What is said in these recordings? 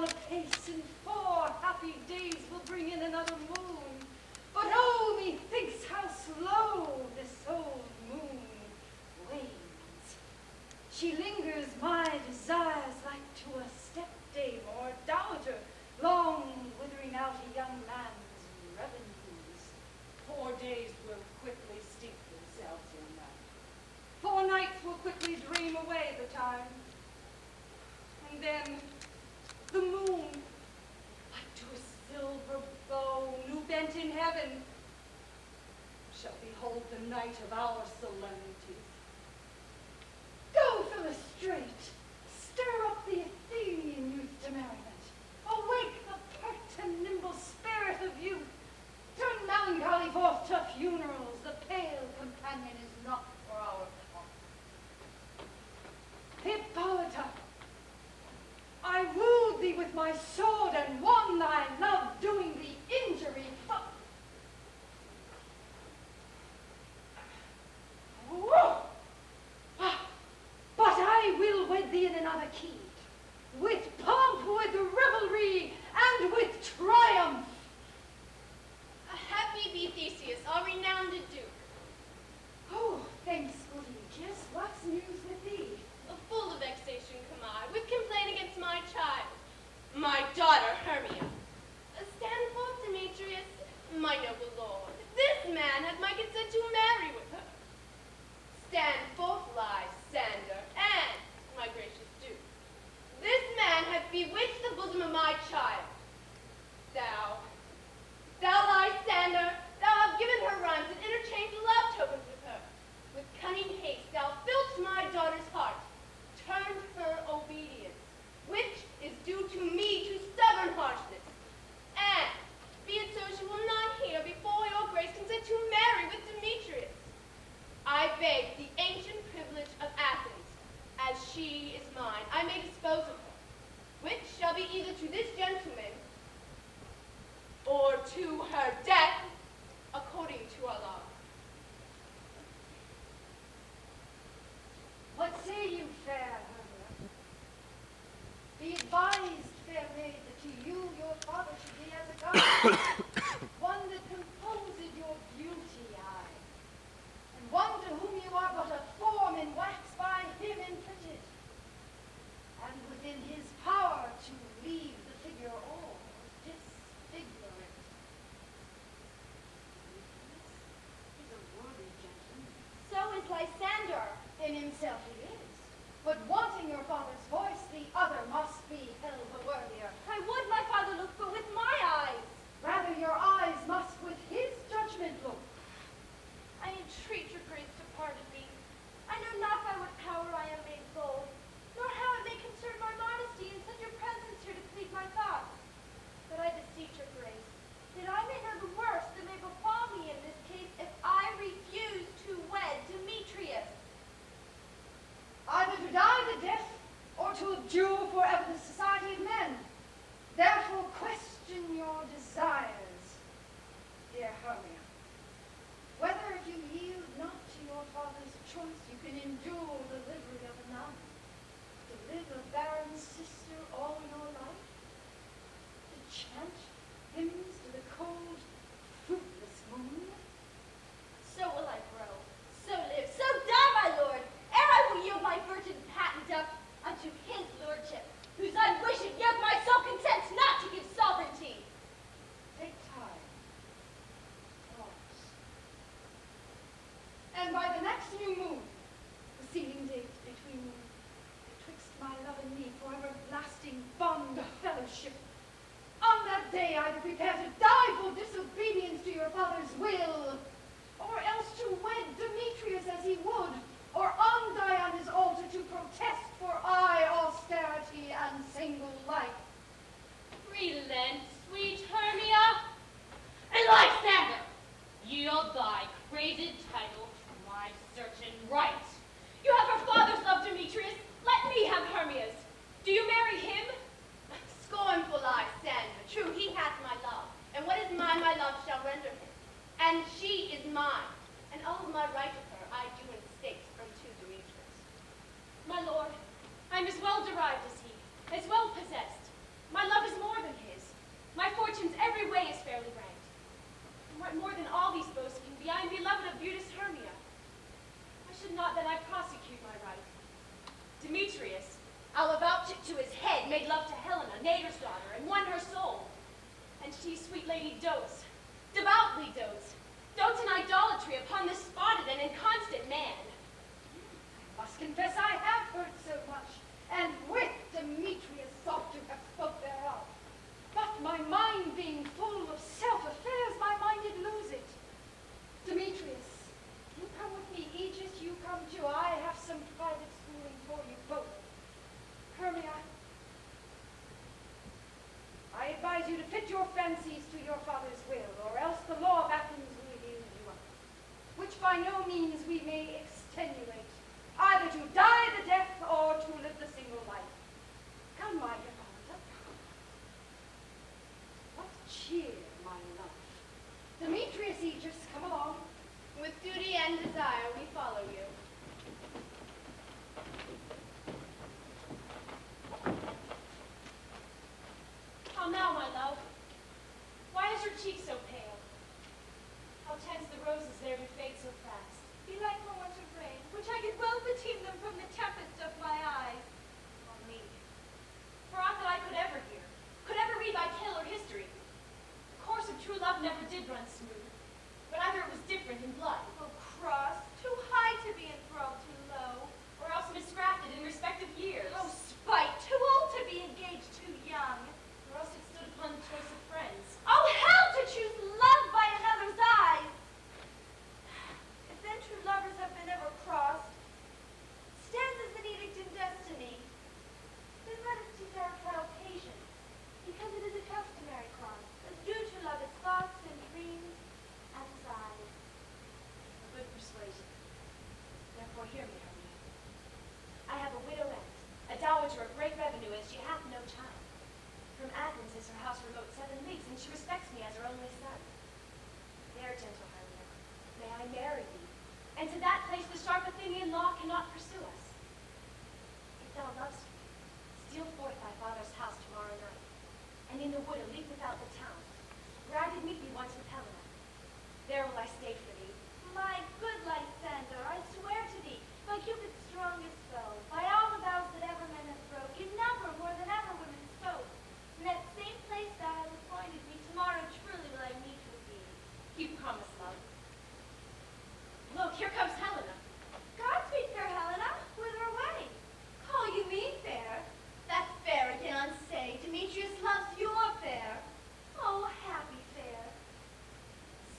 on apace, and 4 happy days will bring in another moon. But oh, methinks how slow this old moon wanes. She lingers my desires like to a stepdame or dowager, long withering out a young man's revenues. 4 days will quickly steep themselves in night. 4 nights will quickly dream away the time. And then the moon, like to a silver bow new bent in heaven, shall behold the night of our solemnities. Go, Philostrate, stir up the Athenian youth to merriment. Awake the pert and nimble spirit of youth. Turn melancholy forth to funerals. The pale companion is not for our talk. Hippolyta, I wooed thee with my sword and won thy love, doing thee injury. But I will wed thee in another key, with pomp, with revelry, and with triumph. Happy be Theseus, our renowned Duke. Oh, thanks, good Aegeus. What's news with thee? Full of vexation come I, with complaint against my child, my daughter Hermia. Stand forth, Demetrius, my noble lord. This man hath my consent to marry with her. Stand forth, Lysander, and my gracious Duke. This man hath bewitched the bosom of my child. Thou Lysander, thou hast given her rhymes and interchanged love tokens with her. With cunning haste thou filched my daughter's heart, turned her obedience, which is due to me to stubborn harshness. And, be it so, she will not hear before your grace consent to marry with Demetrius. I beg the ancient privilege of Athens, as she is mine, I may dispose of her, which shall be either to this gentleman or to her death, according to our law. What say you, fair Hermia? Be advised, fair maid, that to you your father should be as a god, one that composed your beauty, aye, and one to whom you are but a form in wax by him imprinted, and within his power to leave the figure or disfigure it. He's a worthy gentleman. So is Lysander. In himself he is, but wanting your father's voice, the other must be held the worthier. I would my father look, but with my eyes. Rather your eyes must with his judgment look. I entreat your grace to pardon me. I know not by what power I am made bold, nor how it may concern my modesty in such a presence here to plead my thoughts. But I beseech your grace, that I may know the worst that may befall me in this case if I refuse to wed Demetrius. Either to die the death, or to abjure forever the society of men. Therefore question your desires, dear Hermia. Whether if you yield not to your father's choice, you can endure the livery of a nun, to live a barren sister all your life, to chant hymns to the cold, fruitless moon. So will I grow, so live, so die, my lord, ere I will yield my virgin patent up unto his lordship, whose unwishing yet my soul consents not to give sovereignty. Take time. Pause. And by the next new moon, the sealing date between betwixt my love and me for everlasting bond of fellowship, on that day either prepare to die for disobedience to your father's will, or else to wed Demetrius as he would, or undie on his altar to protest for austerity and single life. Relent, sweet Hermia, and Lysander, yield thy crazed title to my certain right. You have her father's love, Demetrius. Let me have Hermia's. Do you marry him? Scornful Lysander. True, he hath my love, and what is mine my love shall render him. And she is mine, and all of my right of her I do in state unto Demetrius. My lord, I'm as well derived as he, as well possessed. My love and she, sweet lady, dotes, devoutly dotes in idolatry upon this spotted and inconstant man. I must confess I have heard so much, and with Demetrius sought to have spoke thereof. But my mind being full of self-affairs, my mind did lose it. Demetrius, you come with me. Aegis, you come too. I have some private schooling for you both. Hermia, I advise you to fit your fancies to your father's will, or else the law of Athens will yield you up, which by no means we may extenuate, either to die the death or to live the single life. Come, my Hippolyta. What cheer, my love. Demetrius, Aegis, come along. With duty and desire, we follow you. How now, my love? Why is your cheek so pale? How tense the roses there do fade so fast. Be like moments of rain, which I could well beteem them from the tempest of my eyes. On me. For aught that I could ever hear, could ever read by tale or history, the course of true love never did run smooth, but either it was different in blood, Oh, cross, too high to be enthralled, too low. or else misgrafted in respective years, Oh, spite, too old to be engaged, too young. or else it stood upon the choice of friends. Oh, hell to choose love by another's eyes! If then true lovers have been ever crossed, stands as an edict in destiny. Then let us teach our trial patience, because it is a customary cross, as due to love its thoughts and dreams and sighs. A good persuasion. Therefore hear me, Hermia. I have a widow aunt, a dowager of great revenue, and she hath no child. From Athens is her house remote 7 leagues, and she respects me as her only son. There, gentle Hermia, may I marry thee, and to that place the sharp Athenian law cannot pursue us. If thou lovest me, steal forth thy father's house tomorrow night, and in the wood a league without the town, where I did meet thee once with Helena. There will I stay for thee. My good Lysander, I swear to thee, by Cupid's strongest bow, by all the vows that ever men have broke, in number more than ever women spoke. In that same place thou hast appointed me, tomorrow truly will I meet with thee. Keep promise, love. Look, here comes Helena. Godspeed, fair Helena, whither away? Call you me fair? That's fair again unsay. Demetrius loves your fair. Oh, happy fair.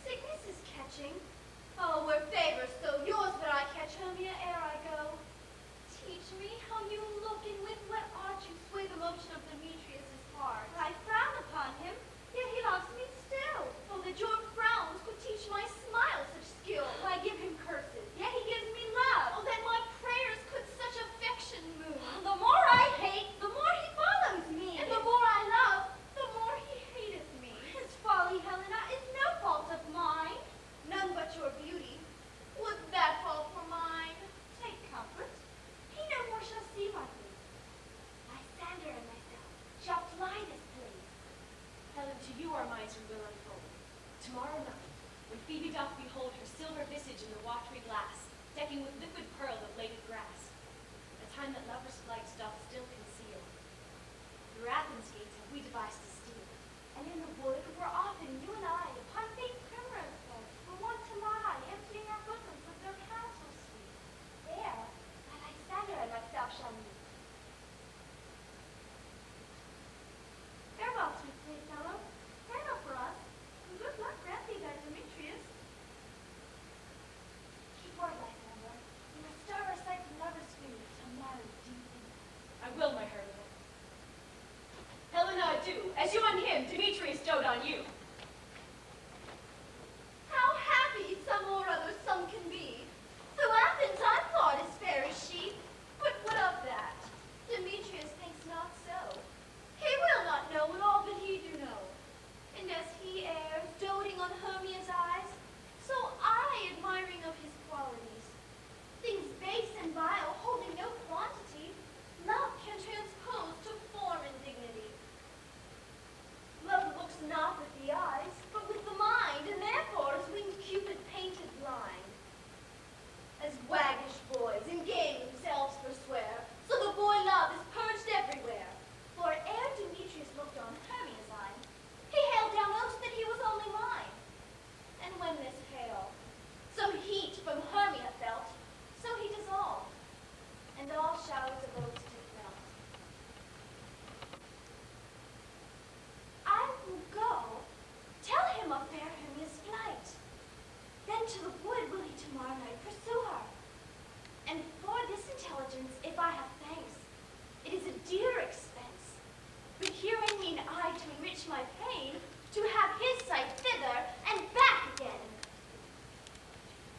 Sickness is catching. Oh, where favor so yours would I catch, Hermia, ere I go. Teach me how you look, and with what art you sway the motion of Demetrius's heart. I frown upon him, yet he loves me still. Oh, that your frowns could teach my smile such skill. I give him curses, yet he gives me love. Oh, that my prayers could such affection move. The more I hate, the more he follows me. And the more I love, the more he hateth me. His folly, Helena, is no fault of mine. None but your beauty. Would that fall for mine? Take comfort. He no more shall see my face. Lysander and myself shall fly this place. Helen, to you our minds we will unfold. Tomorrow night, when Phoebe doth behold her silver visage in the watery glass, decking with liquid pearl the bladed grass, the time that lovers' flights doth still conceal. Through Athens' gates have we devised to steal, And in the wood were often you and I upon faint primrose beds, were wont to lie, emptying our bosoms of their counsel sweet. There, my Lysander and myself shall meet. Farewell, sweet playfellow. Farewell for us, and good luck grant thee thy Demetrius. Keep word, Lysander. We must starve our sight from lovers' food, till married deep in. I will, my Hermia. Helena, intelligence if I have thanks. It is a dear expense. But herein mean I to enrich my pain, to have his sight thither and back again.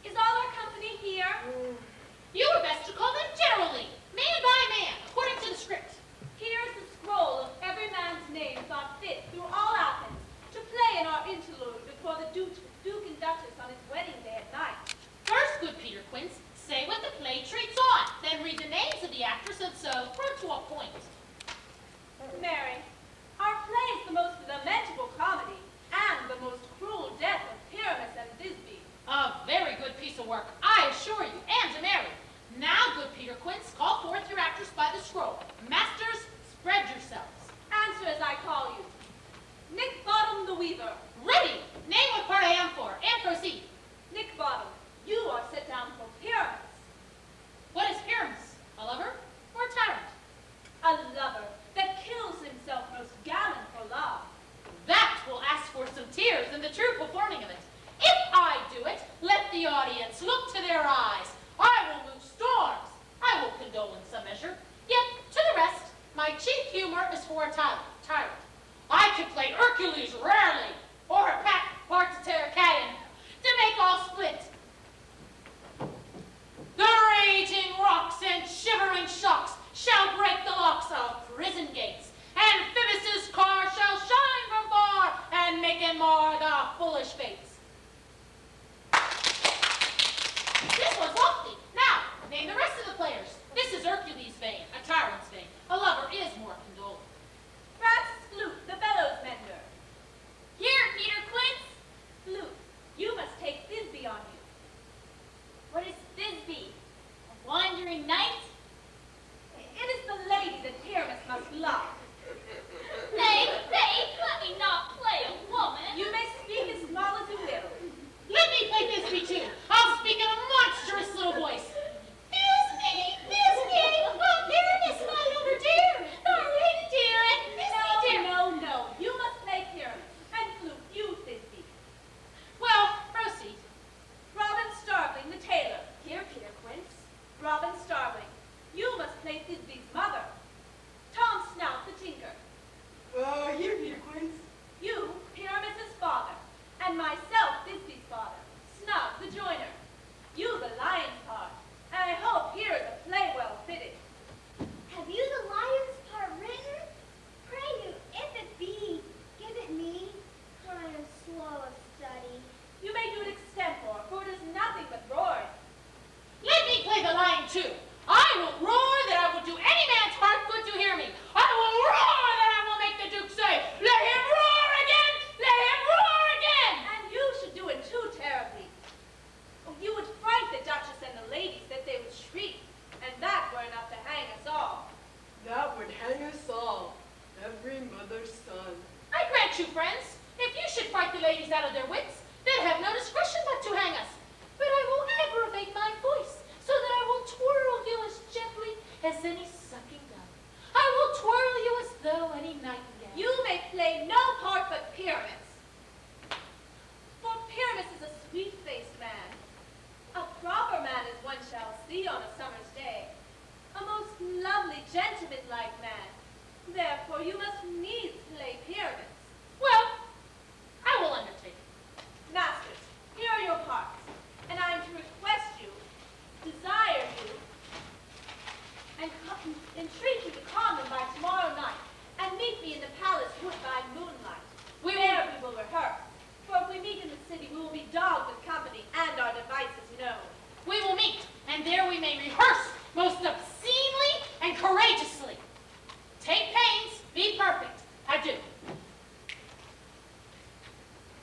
Is all our company here? You were best to call them generally, man by man, according to the script. Here is the scroll of every man's name thought fit through all Athens to play in our interlude before the Duke and Duchess on his wedding day at night. First, good Peter Quince, say what the play treats on, then read the names of the actors and so run to a point. Mary, our play is the most lamentable comedy and the most cruel death of Pyramus and Thisbe. A very good piece of work, I assure you, and to Mary. Now, good Peter Quince, call forth your actors by the scroll. Masters, spread yourselves. Answer as I call you. Nick Bottom the Weaver. Ready! Name what part I am for, and proceed. Nick Bottom, you are set down for Pyramus. What is Pyramus? A lover or a tyrant? A lover that kills himself most gallant for love. That will ask for some tears in the true performing of it. If I do it, let the audience look to their eyes. I will move storms. I will condole in some measure. Yet, to the rest, my chief humor is for a tyrant. I could play Hercules rarely, or a part to tear a cat in, to make all split. The raging rocks and shivering shocks shall break the locks of prison gates, and Phoebus' car shall shine from far, and make and mar the foolish fates. This one's lofty. Now, name the rest of the players. This is Hercules' vein, a tyrant's vein. A lover is more condoling. Francis Flute, the bellows mender. Here, Peter Quince. Flute, you must take Thisbe on you. What is Thisbe? A wandering knight? It is the lady that Pyramus must love. Nay, let me not play a woman. You may speak as small as you will. Let me play Thisbe too. I'll speak in a monstrous little voice. Thisbe, oh Pyramus, my lover dear, our reindeer and Thisbe dear. No, you must play Pyramus, and Flute, you Thisbe. Well, proceed. Robin Starveling, the tailor. Here, Peter Quince. Robin Starveling, you must play Thisbe's mother. Tom Snout, the tinker. Here, Peter Quince. You, Pyramus' father, and myself, Thisbe's father, Snug, the joiner. You, the lion's part. And I hope here is a play well fitted. Have you the lion's part written? Pray you, if it be, give it me. I am slow of study. You may do it extempore, for it is nothing but roaring. Let me play the lion too. I will roar that I will do any man's heart good to hear me. I will roar that I will make the Duke say, let him roar again, let him roar again. And you should do it too terribly. You would fright the Duchess and the ladies that they would shriek, and that were enough to hang us all. That would hang us all, every mother's son. I grant you, friends, if you should fright the ladies out of their wits, they'd have no discretion but to hang us. But I will aggravate my voice, so that I will twirl you as gently as any sucking dove. I will twirl you as though any nightingale. You may play no part but Pyramus. For Pyramus is a sweet-faced man. A proper man as one shall see on a summer's day. A most lovely, gentleman-like man. Therefore you must needs play Pyramus. Well, I will undertake. Masters, here are your parts, and I am to request you, desire you, and entreat you to come them by tomorrow night, and meet me in the palace wood by moonlight. There we will rehearse, for if we meet in the city, we will be dogged with company and our devices known. We will meet, and there we may rehearse most obscenely and courageously. Take pains, be perfect. Adieu.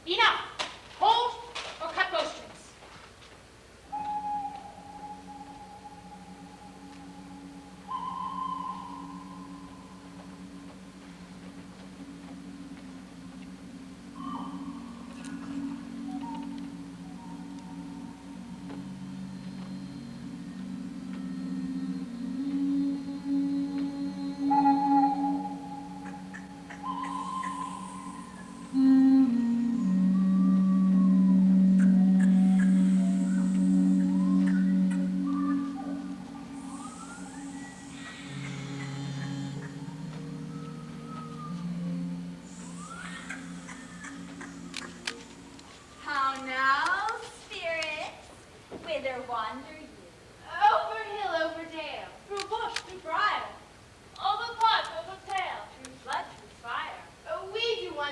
Enough. Hold or cut bowstrings.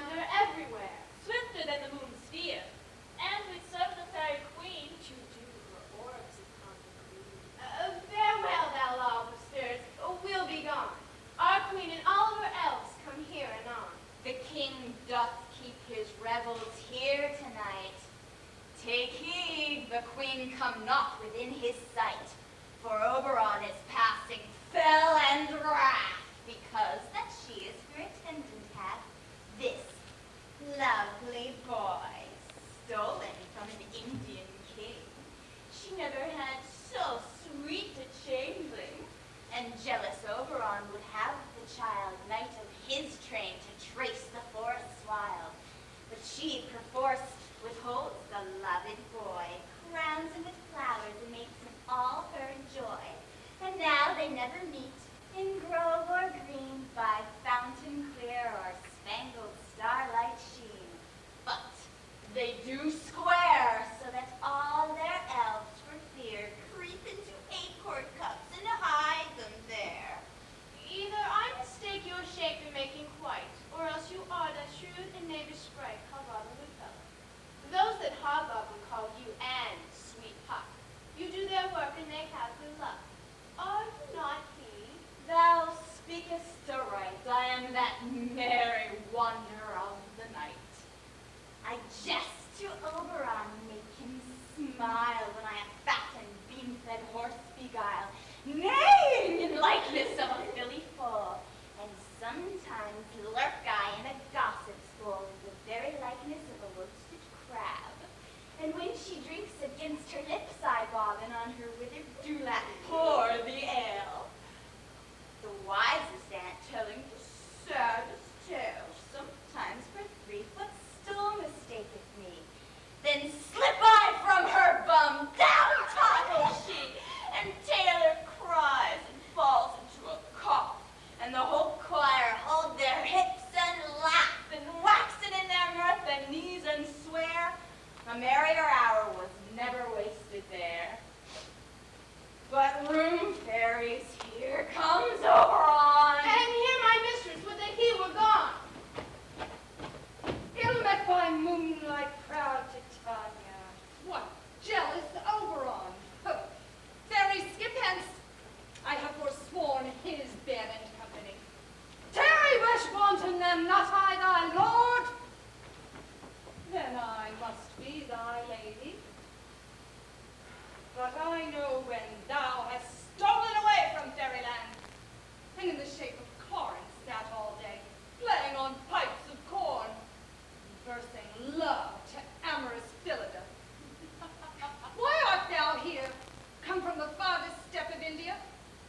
wander everywhere. Swifter than the moon's sphere. And we serve the fairy queen to do her orbs upon the green. Farewell, thou laws of spirits, we'll be gone. Our queen and all of her elves come here anon. The king doth keep his revels here tonight. Take heed, the queen come not within his sight, for Oberon is passing fell and wrath, because that she is her attendant hath this lovely boy, stolen from an Indian king. She never had so sweet a changeling, and jealous Oberon would have the child knight of his train to trace the forests wild. But she perforce withholds the loved boy, crowns him with flowers, and makes him all her joy. And now they never meet in grove or green, by fountain clear or spangled starlight sheen. But they do square, so that all their elves for fear creep into acorn cups and hide them there. Either I mistake your shape in making quite, or else you are that shrewd and knavish sprite called Robin Goodfellow. Those that hobgoblin call you Anne, sweet puck. You do their work and they have good luck. Are you not he? Thou speakest aright, I am that merry wanderer of the night. I jest to Oberon, make him smile when I a fat and bean-fed horse beguile, neighing in likeness of a filly foal, and sometimes lurk I in a gossip's bowl, the very likeness of a roasted crab. And when she drinks against her lips I bob, and on her withered dewlap pour the ale. The wisest aunt telling the saddest tale, sometimes for 3 foot stool mistaketh me. Then slip I from her bum, down topples she, and Taylor cries and falls into a cough, and the whole choir hold their hips and laugh, and waxen in their mirth and knees and swear, a merrier hour was never wasted there. But room fairies, here comes Oberon. And here my mistress would that he were gone. Ill met by moonlight, proud Titania. What jealous Oberon! Huh. Fairy, skip hence. I have forsworn his bed and company. Tarry, wish wanton them, not I thy lord. Then I must be thy lady. But I know when thou hast stolen away from fairyland, and in the shape of Corin sat all day, playing on pipes of corn, versing love to amorous Philida. Why art thou here, come from the farthest steppe of India?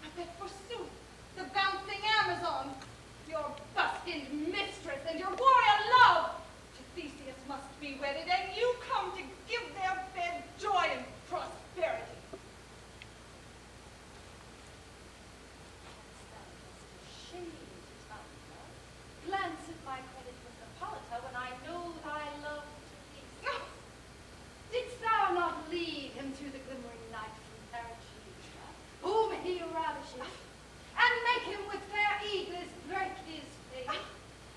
But that forsooth, the bouncing Amazon, your buskined mistress and your warrior love, to Theseus must be wedded, and you come to give their bed joy and prosperity. Shame, Titania. Glance at my credit with Hippolyta when I know thy love to thee. Didst thou not lead him to the glimmering night from Perigea, whom he ravishes, and make him with fair Aegis break his faith,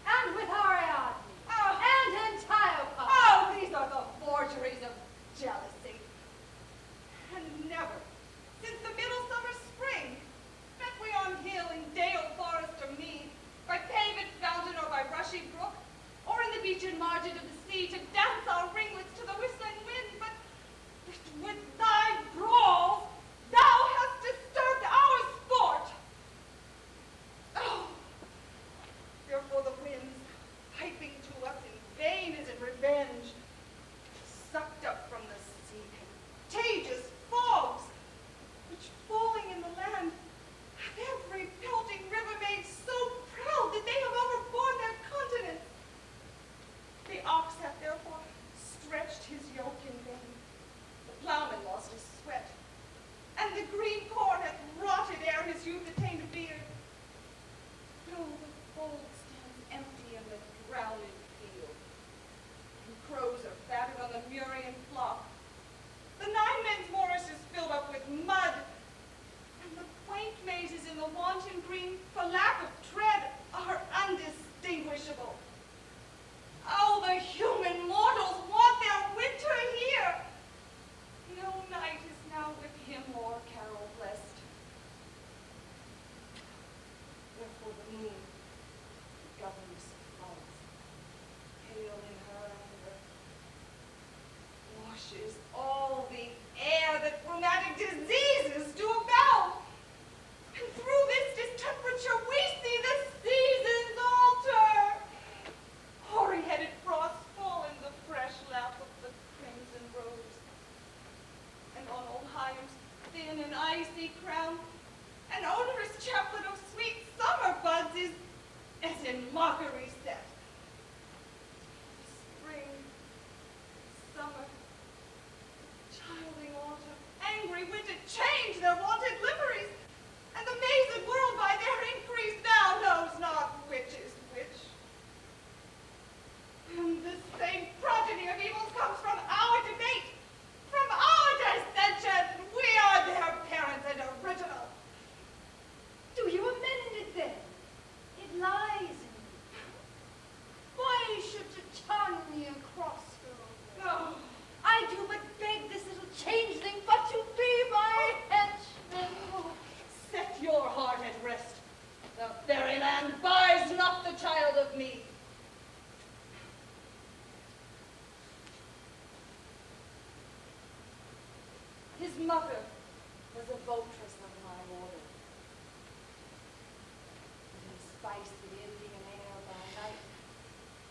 and with Ariadne, and Antiope? Oh, these are the forgeries of jealousy. And never, since the midsummer spring, met we on hill, in dale, forest, or mead, by paved fountain or by rushy brook, or in the beechen margin of the sea, to dance our ringlets to the whistling wind, but with thy brawls thou hast disturbed our sport. Oh, therefore the winds, piping to us in vain as in revenge, sucked up from the sea contagious fogs, which falling in the land, have every pelting river made so proud that they have overborne their continents. The ox hath therefore ivy crown, an odorous chaplet of sweet summer buds is as in mockery set. Spring, summer, childing autumn, angry winter change their wonted liveries, and the mazed world by their increase now knows not which is which. And this same progeny of evils comes from our debate, from our dissension. We are their parents and original. Do you amend it then? It lies in you. Why should Titania cross her over? No. I do but beg this little changeling but to be my henchman. Set your heart at rest. The fairyland buys not the child of me. His mother was a votress of my order. And in spice of Indian air by night,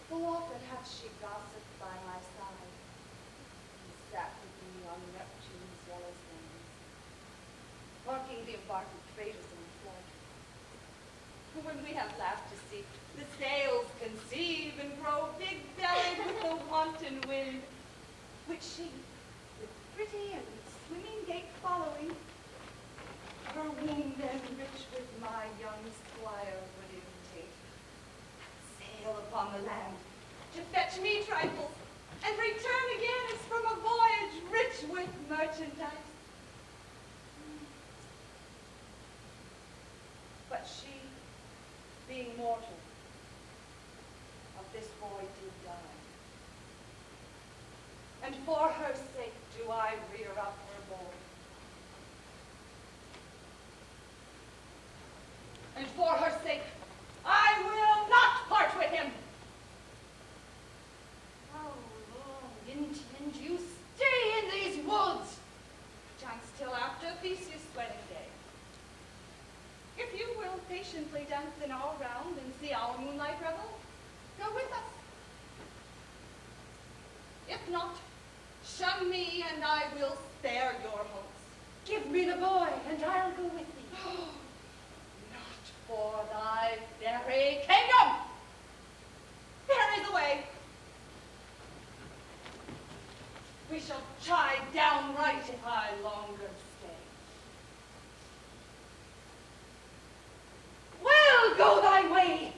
full often hath she gossiped by my side, and sat with me on Neptune's yellow sands, marking the embarking freighters in flood. When we have laughed to see the sails conceive and grow big-bellied with the wanton wind, which she, with pretty and swimming gait following, her womb then rich with my young squire would imitate, sail upon the land to fetch me trifles, and return again as from a voyage rich with merchandise. But she, being mortal, of this boy did die. And for her sake do I rear up her boy. And for her sake, I will not part with him. How long intend you stay in these woods? Perchance till after Theseus' wedding day. If you will patiently dance in our round and see our moonlight revel, go with us. If not, shun me and I will spare your hopes. Give me the boy, and I'll go with thee. Not for thy very kingdom. There is a way. We shall chide downright if I longer stay. Well, go thy way.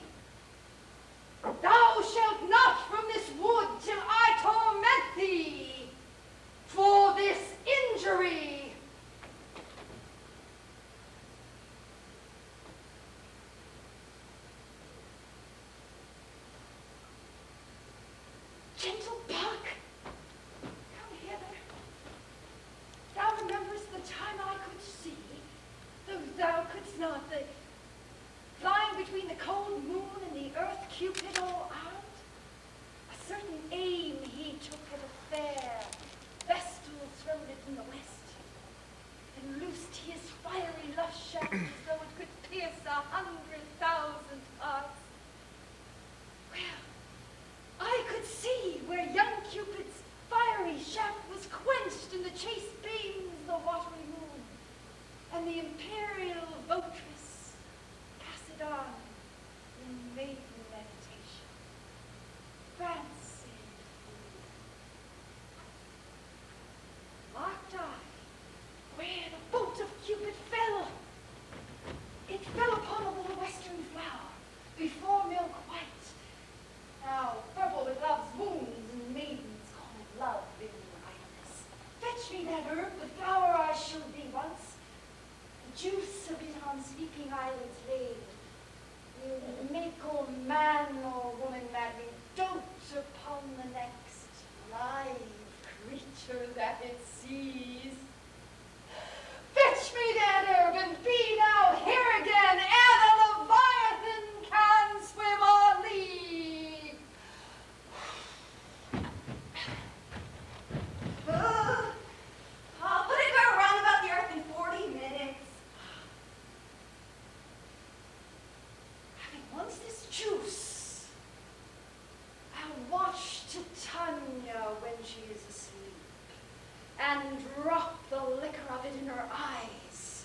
Thou shalt not from this wood till I torment thee for this injury. Gentle buck, come hither. Thou rememberest the time I could see, though thou couldst not, the flying between the cold moon and the earth Cupid all armed. A certain aim he took at a fair vestal throated in the west, and loosed his fiery lush shaft as though it could pierce 100,000 hearts. Well, I could see where young Cupid's fiery shaft was quenched in the chaste beams of the watery moon, and the imperial votress passed on in maiden meditation, fancied fool. Marked I where the bolt of Cupid fell. It fell upon a little western flower, before milk white, now purple with love's wounds, and maidens call it love in idleness. Fetch me that herb, the flower I showed thee once, the juice of it on sleeping eyelids laid, will make or man or woman madly dote upon the next live creature that it sees. Fetch me that herb, and be thou here again ere the Leviathan can swim or leave. But it go round about the earth in 40 minutes. Having once this juice, I'll watch Titania when she is asleep, and drop the liquor of it in her eyes,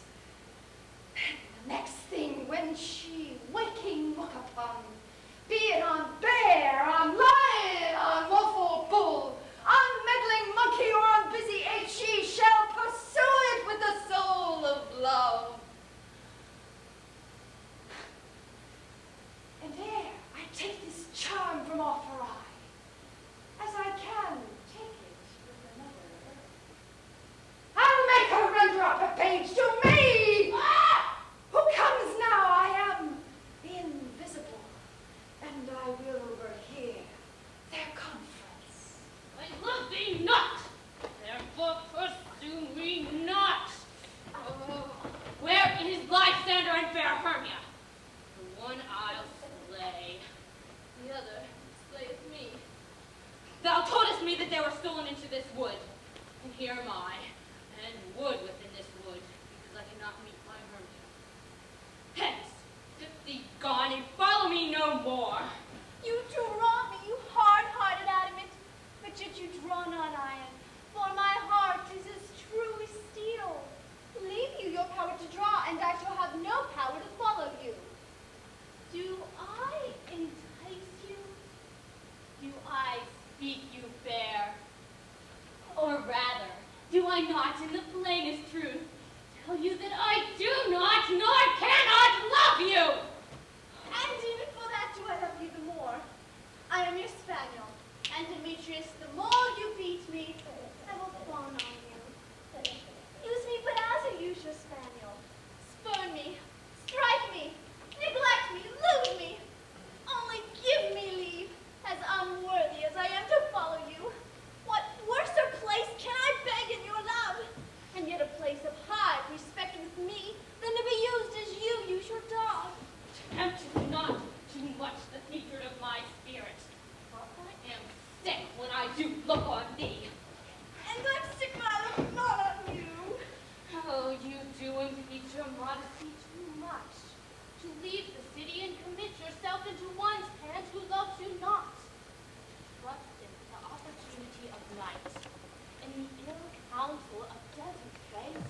The next thing when she waking look upon, be it on bear, on lion, on wolf or bull, on meddling monkey or on busy ape, she shall pursue it with the soul of love. And there I take this charm from off her eye, as I can take it with another. I'll make her render up a page to me! Ah! Who comes now? I am invisible, and I will overhear their conference. I love thee not, therefore pursue me not. Where is Lysander and fair Hermia? The one I'll slay, the other slayeth me. Thou toldest me that they were stolen into this wood, and here am I, and wood within this wood, because I cannot meet my Hermia. Hence, get thee gone, and follow me no more. You do wrong me, you hard-hearted adamant, but yet you draw not iron, for my heart is as true as steel. Leave you your power to draw, and I shall have no power to follow you. Do I entice you? Do I speak you fair? Or rather, do I not in the plainest truth tell you that I do not nor cannot love you? And even for that do I love you the more. I am your spaniel, and Demetrius, the more you beat me, I will fawn on you. Use me but as a use your spaniel. Spurn me, strike me, neglect me, lose me. Only give me leave, as unworthy as I am to follow you. What worser place can I beg in your love? And yet a place of high respect with me than to be used as you use your dog. Tempt not too much the hatred of my spirit, for I am sick when I do look on thee. And I'm sick when I look not on you. Oh, you do impeach your modesty too much, to leave the city and commit yourself into one's hands who loves you not. Trust in the opportunity of night, and the ill counsel of desert face,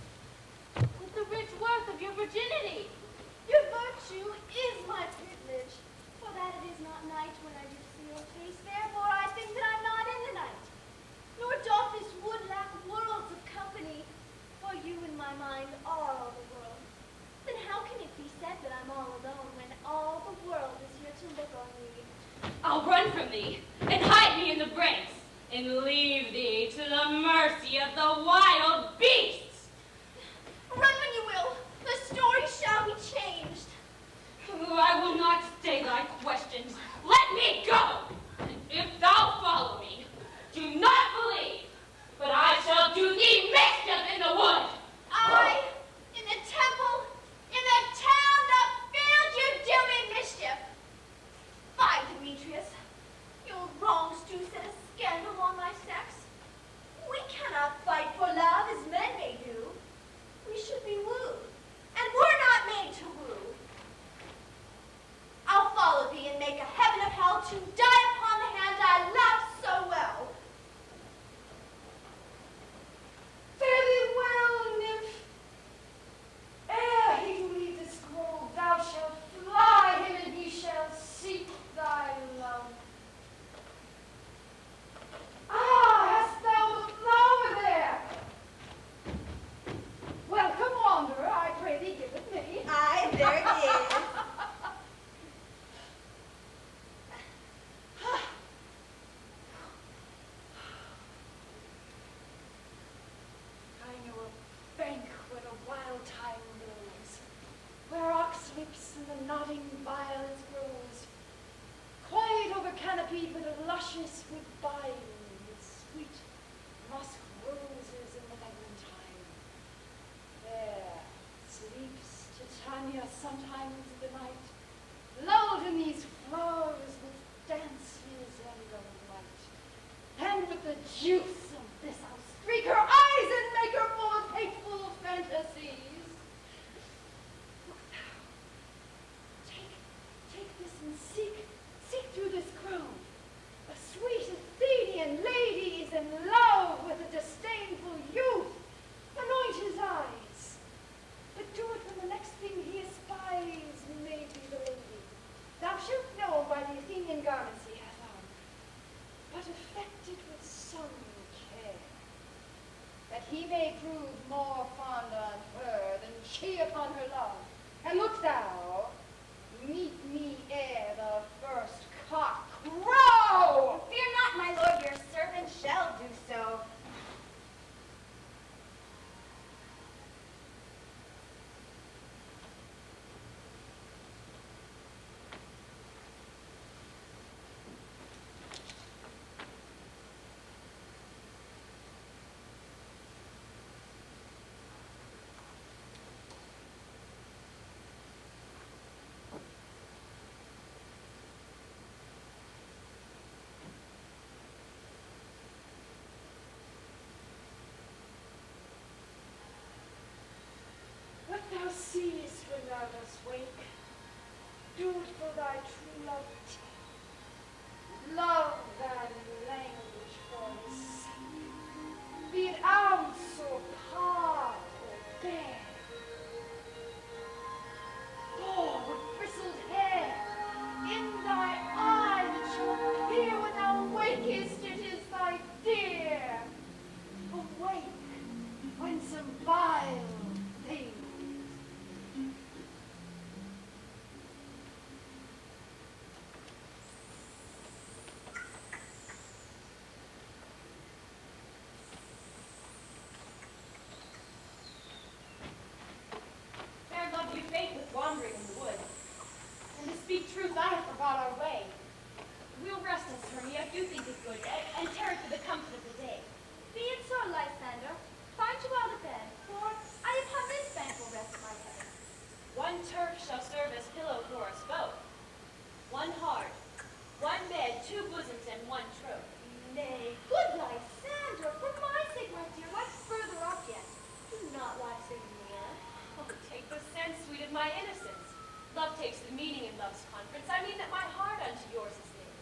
with the rich worth of your virginity. Your virtue is my privilege, for that it is not night when I do see your face. Therefore I think that I'm not in the night. Nor doth this wood lack worlds of company, for you in my mind are all the world. Then how can it be said that I'm all alone when all the world is here to look on me? I'll run from thee, and hide me in the brakes, and leave thee to the mercy of the wild beasts. Run when you will, the story shall be changed. I will not stay thy questions. Let me go, and if thou follow me, do not believe, but I shall do thee mischief in the wood. I, in the temple, in the town, the field, you do me mischief. Fie, Demetrius, your wrongs do set a scandal on my sex. We cannot fight for love as men may do. We should be wooed, and we're not made to woo. I'll follow thee and make a heaven of hell to die upon the hand I love so well. Fare thee well, nymph. Ere he do leave this grove, thou shalt fly him, and he shall seek thy love. Ah, hast thou the flower there? Welcome, wanderer, I pray thee give it me. Aye, there it is. I know a bank where the wild thyme blows, where ox lips and the nodding violets grows, quiet over canopied with luscious woodbine, with sweet musk roses in the eglantine. There sleeps Titania sometimes of the night, lulled in these flowers with dances and of light. And with the juice of this I'll streak her eyes and make her full of hateful fantasies. Look thou, take this and seek through this grove. A sweet Athenian lady is in love with a disdainful youth. Anoint his eyes, but do it when the next thing he espies but affected with some care, that he may prove more fond on her than she upon her love. And look thou, meet me ere the first cock crow. Fear not, my lord, your servant shall do so. What thou seest when thou dost wake, do it for thy true love take. Love than language for his sake, be it ounce or pod or bear. Oh, with bristled hair, in thy eye that shall appear when thou wakest, it is thy dear. Awake when some vile thing Fair love you fate with wandering in the wood. And to speak truth, I have forgot our way. We'll rest us, Hermia, if you think it good, and tarry for the comfort of the day. Be it so, Lysander. Find you out a bed, for I upon this bank will rest my head. One turf shall serve as pillow for us both. One heart, one bed, two bosoms, and one troth. Nay, good Lysander, for my sake, my dear, what's further up yet? Do not lie so near. Oh, take the sense, sweet, of my innocence. Love takes the meaning in love's conference. I mean that my heart unto yours is near.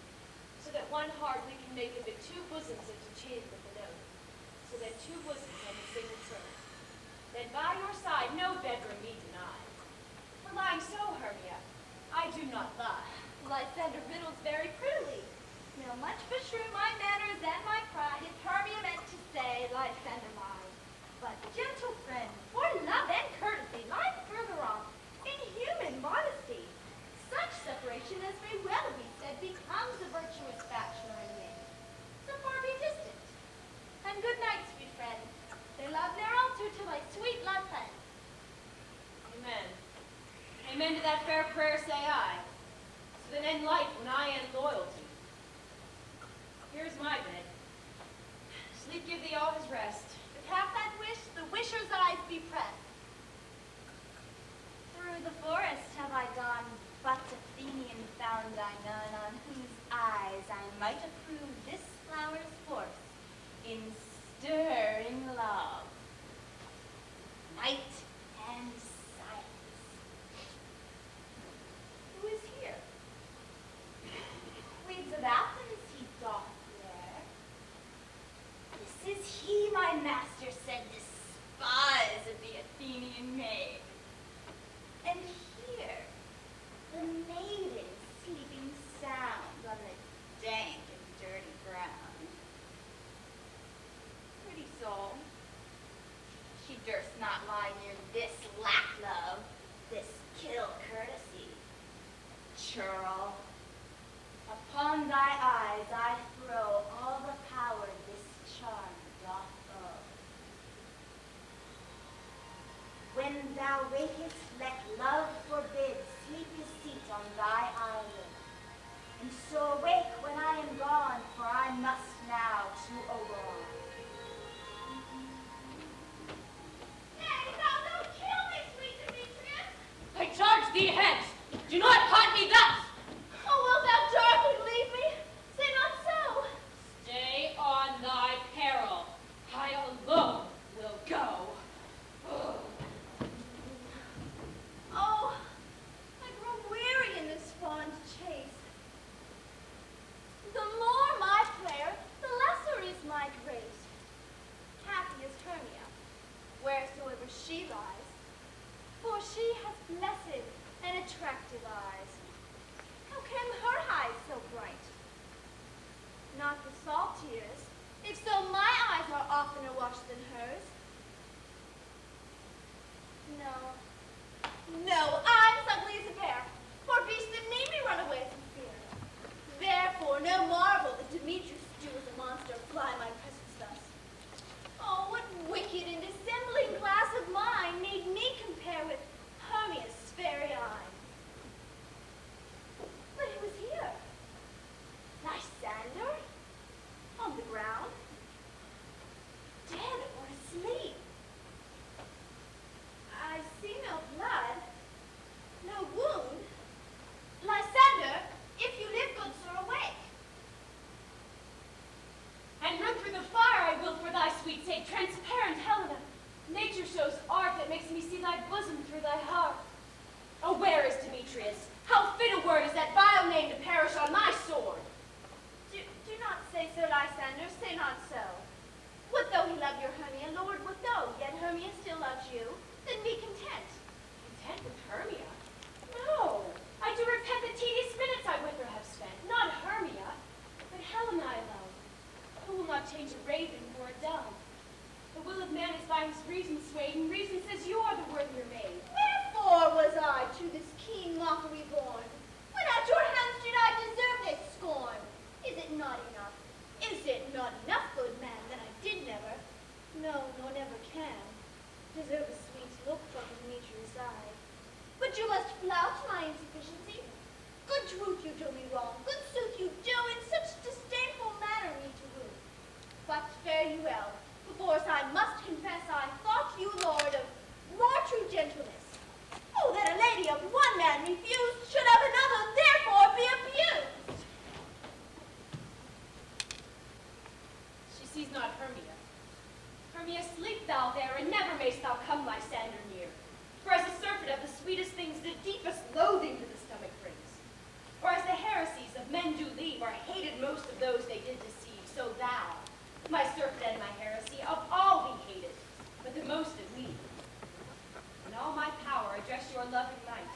So that one heart we can make of it two bosoms interchained with a note. So that two bosoms on the single troth. Then by your side no bedroom me denied. For lying so, Hermia, I do not lie. Lysander riddles very prettily. Now much beshrew my manners and my pride, if Hermia meant to say Lysander lied. But gentle friend, for love and courtesy, lie further off, in human modesty. Such separation as may well be said becomes a virtuous bachelor and maid. So far be distant. And good night, sweet friend. They love ne'er alter to thy sweet Lysander. Amen. Amen to that fair prayer say I. So then end life when I end loyalty. Here's my bed. Sleep give thee all his rest. If half that wish, the wisher's eyes be pressed. Through the forest have I gone, but Athenian found I none on whose eyes I might approve this flower's force in stirring love. Night and silence. Who is here? Weeds of Athens he doth wear. This is he, my master said, despise of the Athenian maid. And here, the maiden sleeping sound on the dank and dirty ground. Pretty soul. She durst not lie near this lack love, this kill courtesy. Churl, upon thy eyes I throw all the power this charm doth owe. When thou wakest, let love forbid sleep his seat on thy eyelid. And so awake when I am gone, for I must now to Aurora. Nay, thou don't kill me, sweet Demetrius! I charge thee hence! Do not haunt me thus! Oh, wilt thou darkly leave me? Say not so! Stay on thy peril. I alone will go. Oh, I grow weary in this fond chase. all tears. If so, my eyes are oftener watched than hers. No. No, I'm as ugly as a bear. Poor beast that made me run away from fear. Therefore, no marvel that Demetrius do as a monster fly my presence thus. Oh, what wicked and dissembling glass of mine made me compare with Hermias' very eye. But who was here? Lysander? On the ground? Dead or asleep? I see no blood, no wound. Lysander, if you live, good sir, awake. And run through the fire I will for thy sweet sake, transparent Helena. Nature shows art that makes me see thy bosom through thy heart. Oh, where is Demetrius? How fit a word is that vile name to perish on my sword? Do not say so, Lysander, say not so. Would though he loved your Hermia, Lord, would though, yet Hermia still loves you, then be content. Content with Hermia? No, I do repent the tedious minutes I with her have spent. Not Hermia, but Helena I love, who will not change a raven for a dove. The will of man is by his reason swayed, and reason says you are the worthier maid. Wherefore was I to this keen mockery born, when at your hands did I deserve this scorn? Is it not enough? Is it not enough, good man, that I did never, no, nor never can, deserve a sweet look from Demetrius' eye? But you must flout my insufficiency. Good truth you do me wrong, good sooth you do in such disdainful manner me to woo. But fare you well, before I must confess I thought you lord of more true gentleness. Oh, that a lady of one man refused should of another therefore be abused. She sees not Hermia. Hermia, sleep thou there, and never mayst thou come Lysander near. For as the surfeit of the sweetest things the deepest loathing to the stomach brings. Or as the heresies of men do leave are hated most of those they did deceive, so thou, my surfeit and my heresy, of all be hated, but the most of me. In all my power I dress your loving might,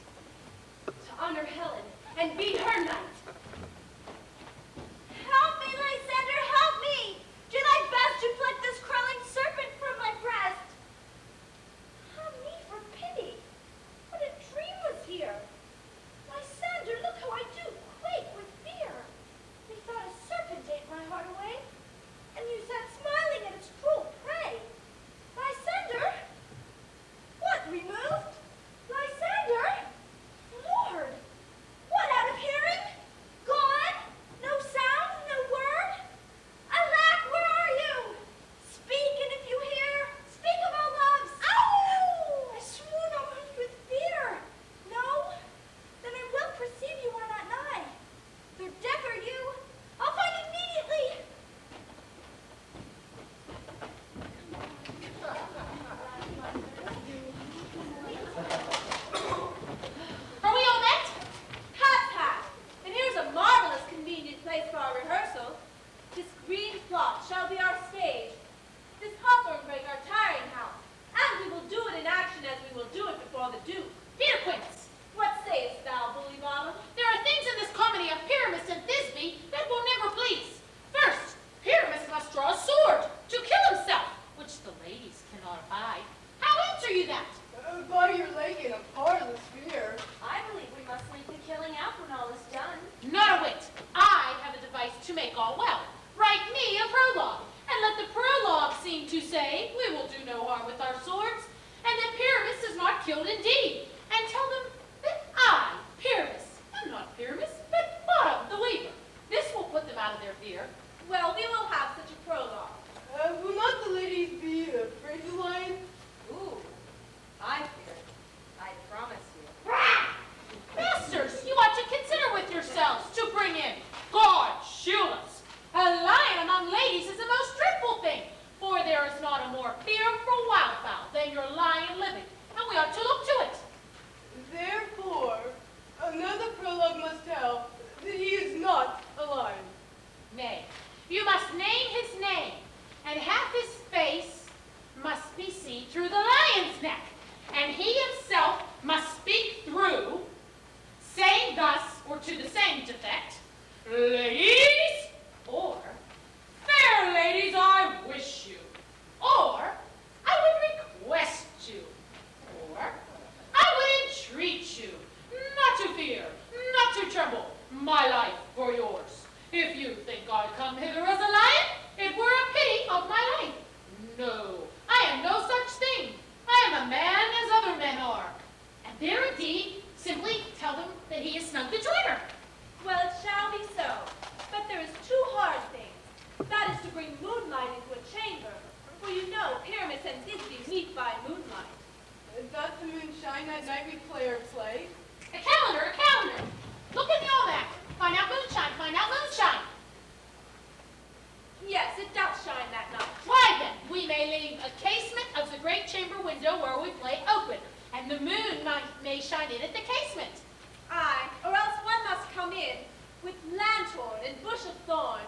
to honor Helen and be her knight. Help me, Lysander, help me! Do thy best to pluck this crawling serpent from my breast. Have me for pity. What a dream was here. Lysander, look how I do quake with fear. Methought a serpent ate my heart away, and you sat smiling at its cruel prey. Lysander? What, removed? Lysander? Lord! What, out of hearing? Gone? No sound? No word? Alack, where are you? Speak, and if you hear, speak of our loves. Ow! I swoon almost with fear. No? Then I will perceive you are not nigh. Though deaf are you, I'll find immediately. Are we all met? Hat. And here's a marvelous convenient place for our rehearsal. This green plot shall be our stage. This hawthorn brake our tiring house. And we will do it in action as we will do it before the Duke. Dear Quintus, What sayest thou, bully bottom? there are things in this comedy of Pyramus and Thisbe that will never please. First, Pyramus must draw a sword to kill himself, which the ladies cannot abide. How answer you that? By your leg in a parlous fear. I believe we must leave the killing out when all is done. Not a whit. I have a device to make all well. Write me a prologue, and let the prologue seem to say, we will do no harm with our swords, and that Pyramus is not killed indeed, and tell them that I, Pyramus, am not Pyramus, but Bottom the Weaver. This will put them out of their fear. Well, we will have such a prologue. Will not the ladies be afraid of the lion? Ooh, I fear it. I promise you. Masters, you ought to consider with yourselves to bring in, God shield us. A lion among ladies is a most dreadful thing, for there is not a more fearful wildfowl than your lion living, and we ought to look to it. Therefore, another prologue must tell that he is not a lion. Nay, you must name his name, and half his face must be seen through the lion's neck, and he himself must speak through, saying thus, or to the same effect, ladies, or doth shine that night. Why then, we may leave a casement of the great chamber window where we play open, and the moon may shine in at the casement. Aye, or else one must come in with lanthorn and bush of thorn,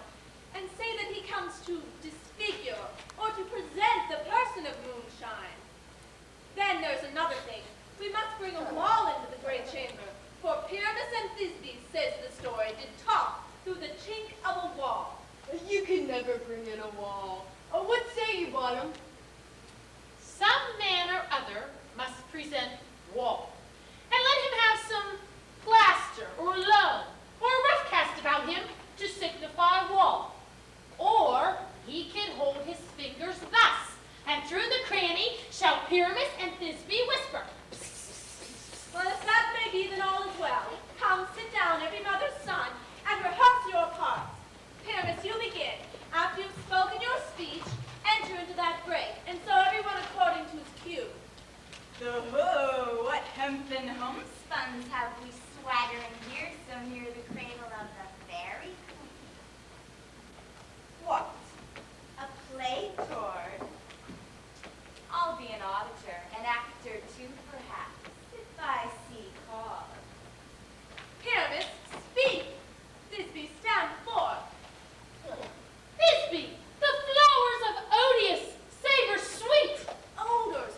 and say that he comes to disfigure or to present the person of moonshine. Then there's another thing. We must bring a wall into the great chamber, for Pyramus and Thisbe, says the story, did talk through the chink of a wall. You can never bring in a wall. What say you, Bottom? Some man or other must present wall, and let him have some plaster or loam or a rough cast about him to signify wall. Or he can hold his fingers thus, and through the cranny shall Pyramus and Thisbe whisper. Well, if that may be, then all is well. Come, sit down, every mother's son, and rehearse your parts. Pyramus, you begin. After you've spoken your speech, enter into that break, and so everyone according to his cue. Oh, what hempen homespuns have we swaggering here so near the cradle of the fairy queen? What? A play toward? I'll be an auditor, an actor too, perhaps, if I see cause. Pyramus, speak! Thisbe, stand forth. Thisbe, the flowers of odious savor sweet. Odors.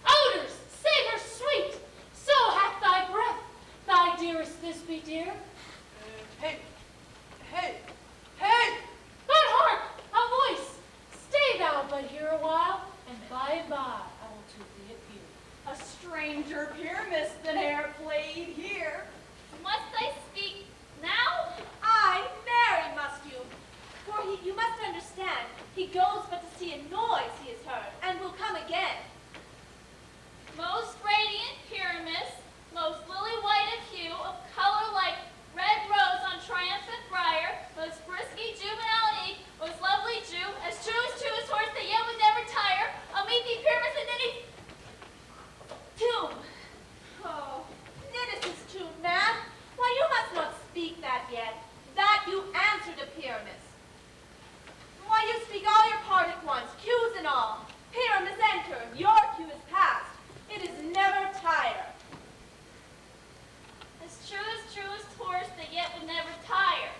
Odors, savor sweet. So hath thy breath, thy dearest Thisbe dear. Hey! But hark, a voice. Stay thou but here a while, and by and by I will to thee appear. A stranger Pyramus than e'er played here. Must I speak now? Aye, marry must you. For you must understand, he goes but to see a noise he has heard, and will come again. Most radiant Pyramus, most lily white of hue, of color like red rose on triumphant briar, most frisky juvenile eke, most lovely Jew, as true as horse that yet would never tire, I'll meet thee Pyramus in any tomb. Oh, Ninnis' tomb, man. Why, you must not speak that yet. That you answer to Pyramus. Why, you speak all your part at once, cues and all. Pyramus enter, your cue is past. It is never tire. As true as horse that yet would never tire.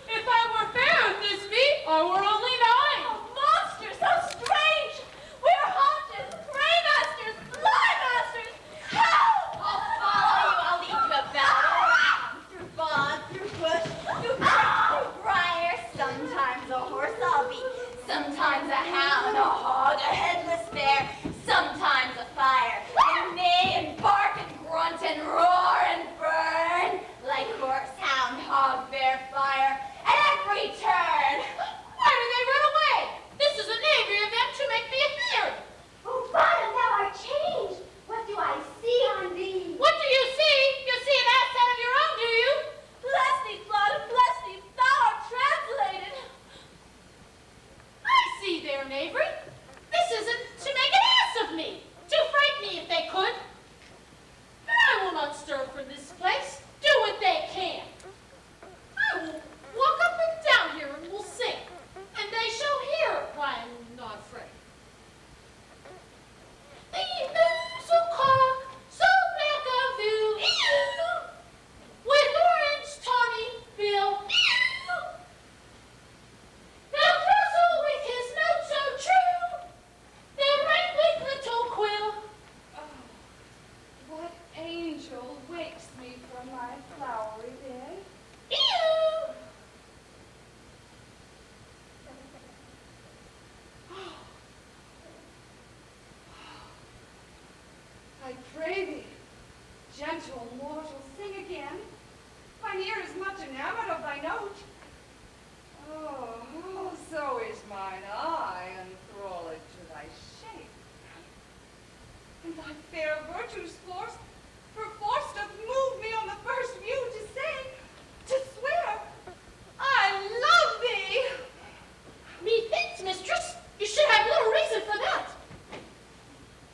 If I were fair, Thisbe, I were only 9. Oh, monsters, how strange! We're haunted, prey masters, lie masters, help! I'll follow you, I'll lead you about around, through bog, through bush, through brook, through briar. Sometimes a horse I'll be, sometimes a hound, a hog, a headless bear, sometimes a fire. And neigh and bark and grunt and roar and burn, like horse, hound, hog, bear, fire, at every turn. Why do they run away? This is an angry event to make me afeard. Oh, Bottom, thou art changed. What do I see on thee? What do you see? You see an accent of your own, do you? Bless thee, Flora, bless thee, thou art translated. I see there, knavery. This isn't to make an ass of me, to frighten me if they could. But I will not stir from this place, do what they can. I will walk up and down here and will sing, and they shall hear why I'm not afraid. The moon so cock, so black of view, with orange tawny bill. Now Croswell with his note so true, the right with little quill. Oh, what angel wakes me from my flowery bed? Ew! I pray thee, gentle mortal, sing again. Mine ear is much enamored of thy note. Oh, so is mine eye enthralled to thy shape. And thy fair virtues perforce doth move me on the first view to say, to swear, I love thee. Methinks, mistress, you should have little reason for that.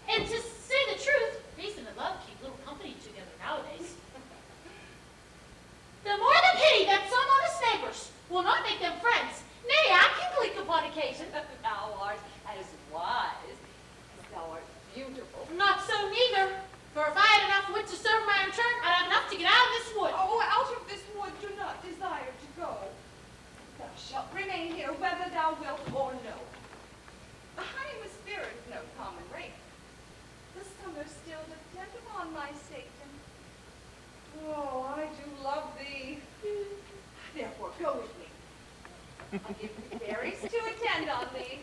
And to say the truth, reason and love keep little company together nowadays. The more the pity that some honest neighbors will not make them friends. Nay, I can blink upon occasion. Thou art as wise as thou art beautiful. Not so neither. For if I had enough wit to serve my return, I'd have enough to get out of this wood. Oh, out of this wood do not desire to go. Thou shalt remain here whether thou wilt or no. The honey must spirit no common rate. The summer still depend upon my Satan. Oh, I do love thee. Therefore, go with me. I'll give thee berries to attend on thee,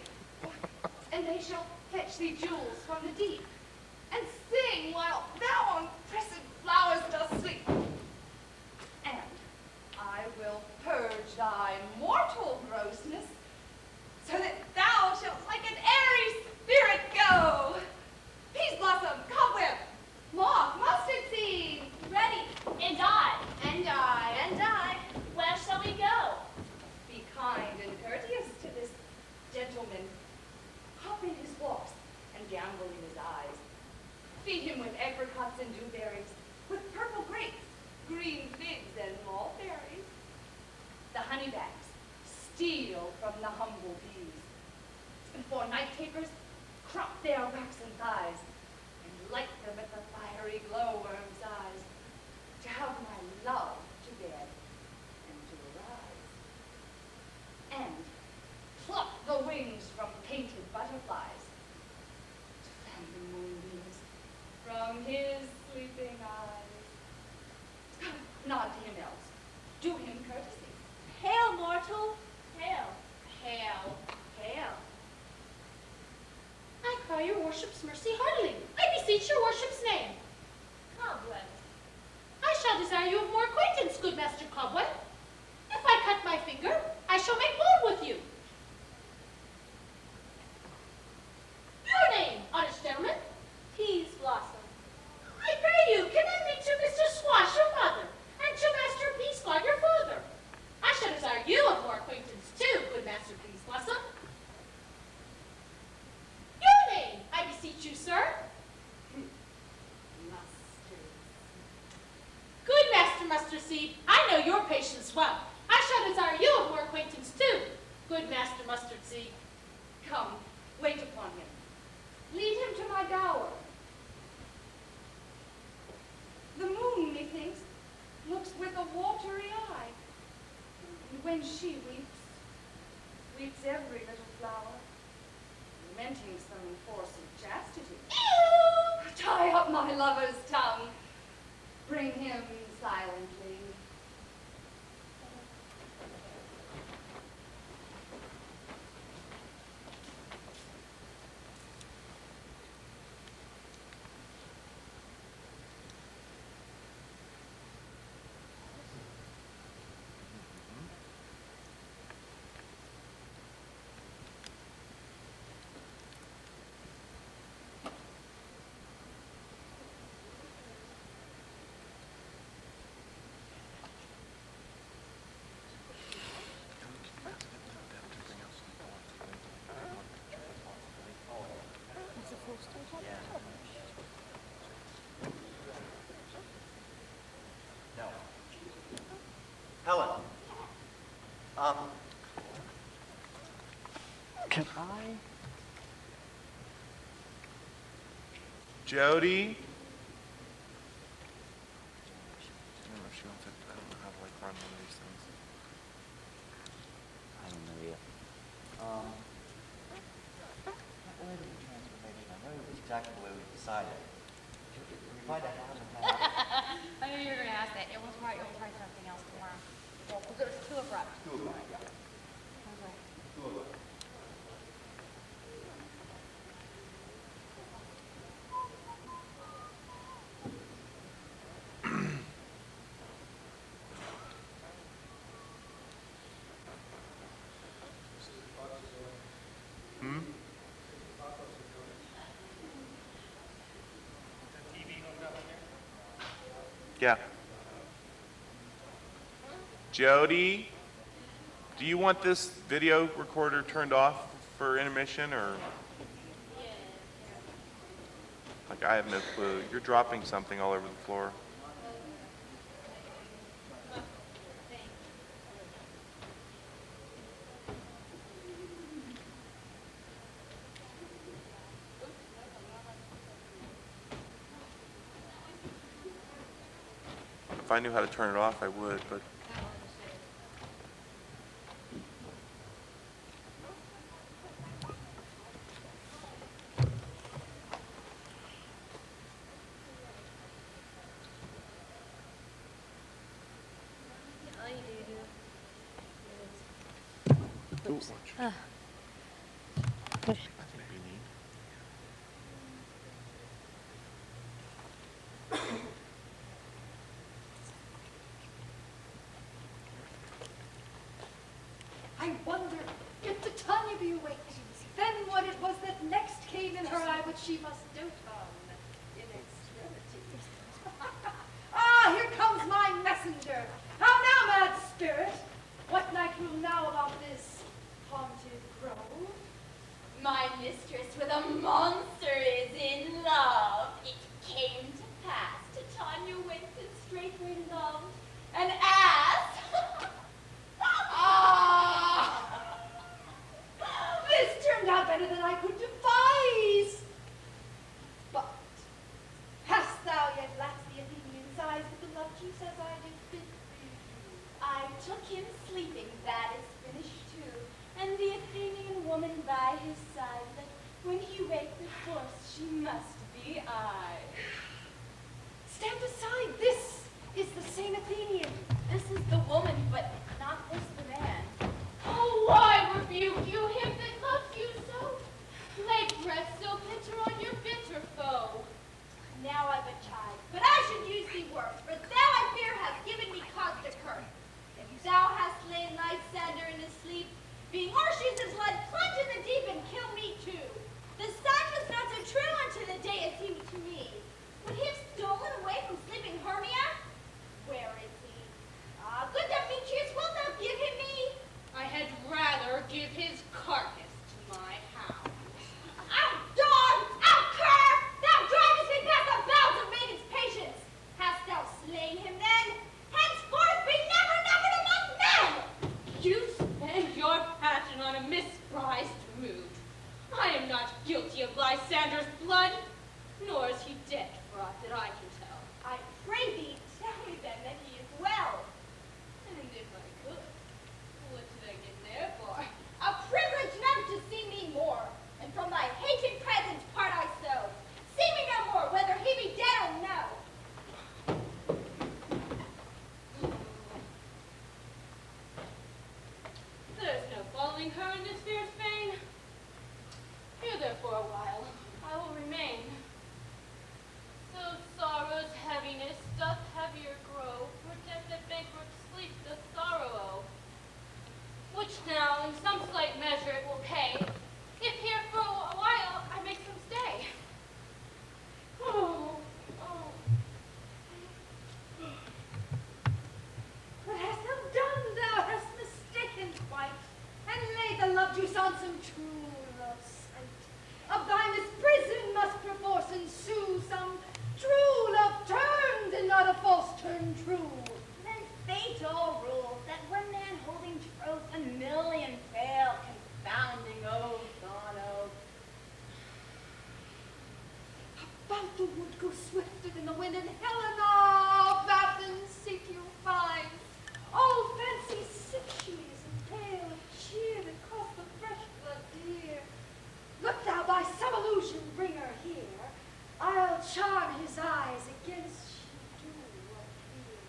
and they shall fetch thee jewels from the deep, and sing while thou on pressed flowers dost sleep. And I will purge thy mortal grossness, so that thou shalt like an airy spirit go. Peas blossom, cobweb, moth, mustard seed, Ready. And I. And I, and I. Where shall we go? be kind and courteous to this gentleman. Hop in his walks and gamble in his eyes. Feed him with apricots and dewberries, with purple grapes, green figs, and mulberries. The honey bags steal from the humble bees, and for night tapers crop their waxen thighs, and light them at the fiery glowworm's eyes, to have my love to bed and to arise, and pluck the wings from painted butterflies, to fan the moonbeams from his sleeping eyes. Nod to him else, do him courtesy. Hail, mortal. Hail. Hail. Hail. I cry your worship's mercy heartily. I beseech your worship's name. Cobweb. I shall desire you of more acquaintance, good Master Cobweb. If I cut my finger, I shall make bold with you. Your name, honest gentleman? Peas blossom. I pray you, commend me to Mr. Squash, your father, and to Master Peascod, your father. I shall desire you of more acquaintance too, good Master Peas Blossom. Your name, I beseech you, sir. Good Master Mustard Seed, I know your patience well. I shall desire you of more acquaintance too, good Master Mustard Seed. Come, wait upon him. Lead him to my dower. The moon, methinks, looks with a watery eye. And when she weeps, weeps every little flower, lamenting some enforced chastity. Tie up my lover's tongue. Bring him silently. No. Helen. Can I? Jody? I don't know if she wants it. I don't know how to like run one of these things. I don't know yet. That way to the transformation. I know it was exactly the way we decided. Can we find out how to have I knew you were going to ask that. It was right. We'll try something else tomorrow. Well, we'll go to 2 o'clock. 2 o'clock? Yeah. Okay. 2 o'clock. Hmm? Yeah. Jody, do you want this video recorder turned off for intermission, or? Like, I have no clue. You're dropping something all over the floor. I knew how to turn it off, I would, but... Oops. That's maybe neat. I wonder if the Tanya be awake. Then what it was that next came in her eye, which she must dote on in extremity. Ah, here comes my messenger. How now, mad spirit? What night rule now about this haunted grove? My mistress with a monster is in love. It came to pass to Tanya went and straightway loved an ass. Ah! This turned out better than I could devise. But hast thou yet laxed the Athenian's eyes with the love juice as I did bid thee? I took him sleeping, that is finished too, and the Athenian woman by his side, that when he waked with force, she must be I. Stand aside, this is the same Athenian. This is the woman, but not this the man. Oh, why rebuke you him that loves you so? Lay breath so bitter on your bitter foe. Now I but chide, but I should use thee worse, for thou I fear hast given me cause to curse. If thou hast slain Lysander in his sleep, being Arches in blood, plunge in the deep and kill me too. The sun was not so true unto the day as seemed to me. Would he have stolen away from sleeping Hermia? Where is he? Ah, good Demetrius, wilt thou give him me? I had rather give his carcass to my hounds. Out, dog! Out, cur! Thou drivest me past the bounds of maiden's patience. Hast thou slain him then? Henceforth be never, never among men! You spend your passion on a misprized mood. I am not guilty of Lysander's blood, nor is he dead for aught that I can tell. I pray thee, tell me then that he is well. And if I could, what did I get there for? A privilege never to see me more, and from thy hated presence part I so. See me no more, whether he be dead or no. There's no following her in this fierce vein. Here, therefore, a while, I will remain. So sorrow's heaviness doth heavier grow, for death that bankrupt sleep doth sorrow owe. Which now, in some slight measure, it will pay, if here for a while I make some stay. Oh, oh. What hast thou done? Thou hast mistaken quite, and laid the love juice on some true love's sight. Of thy misprison must perforce ensue some true love turned, and not a false turn true. Then fate all rules, that one man holding troth, a million fail, confounding oath on oath. About the wood go swifter than the wind, and Helena of Athens seek you find. All fancy sick she is, and pale of cheer that cost the fresh blood dear. Look thou by some illusion bring her here. I'll charm his eyes against she do appear.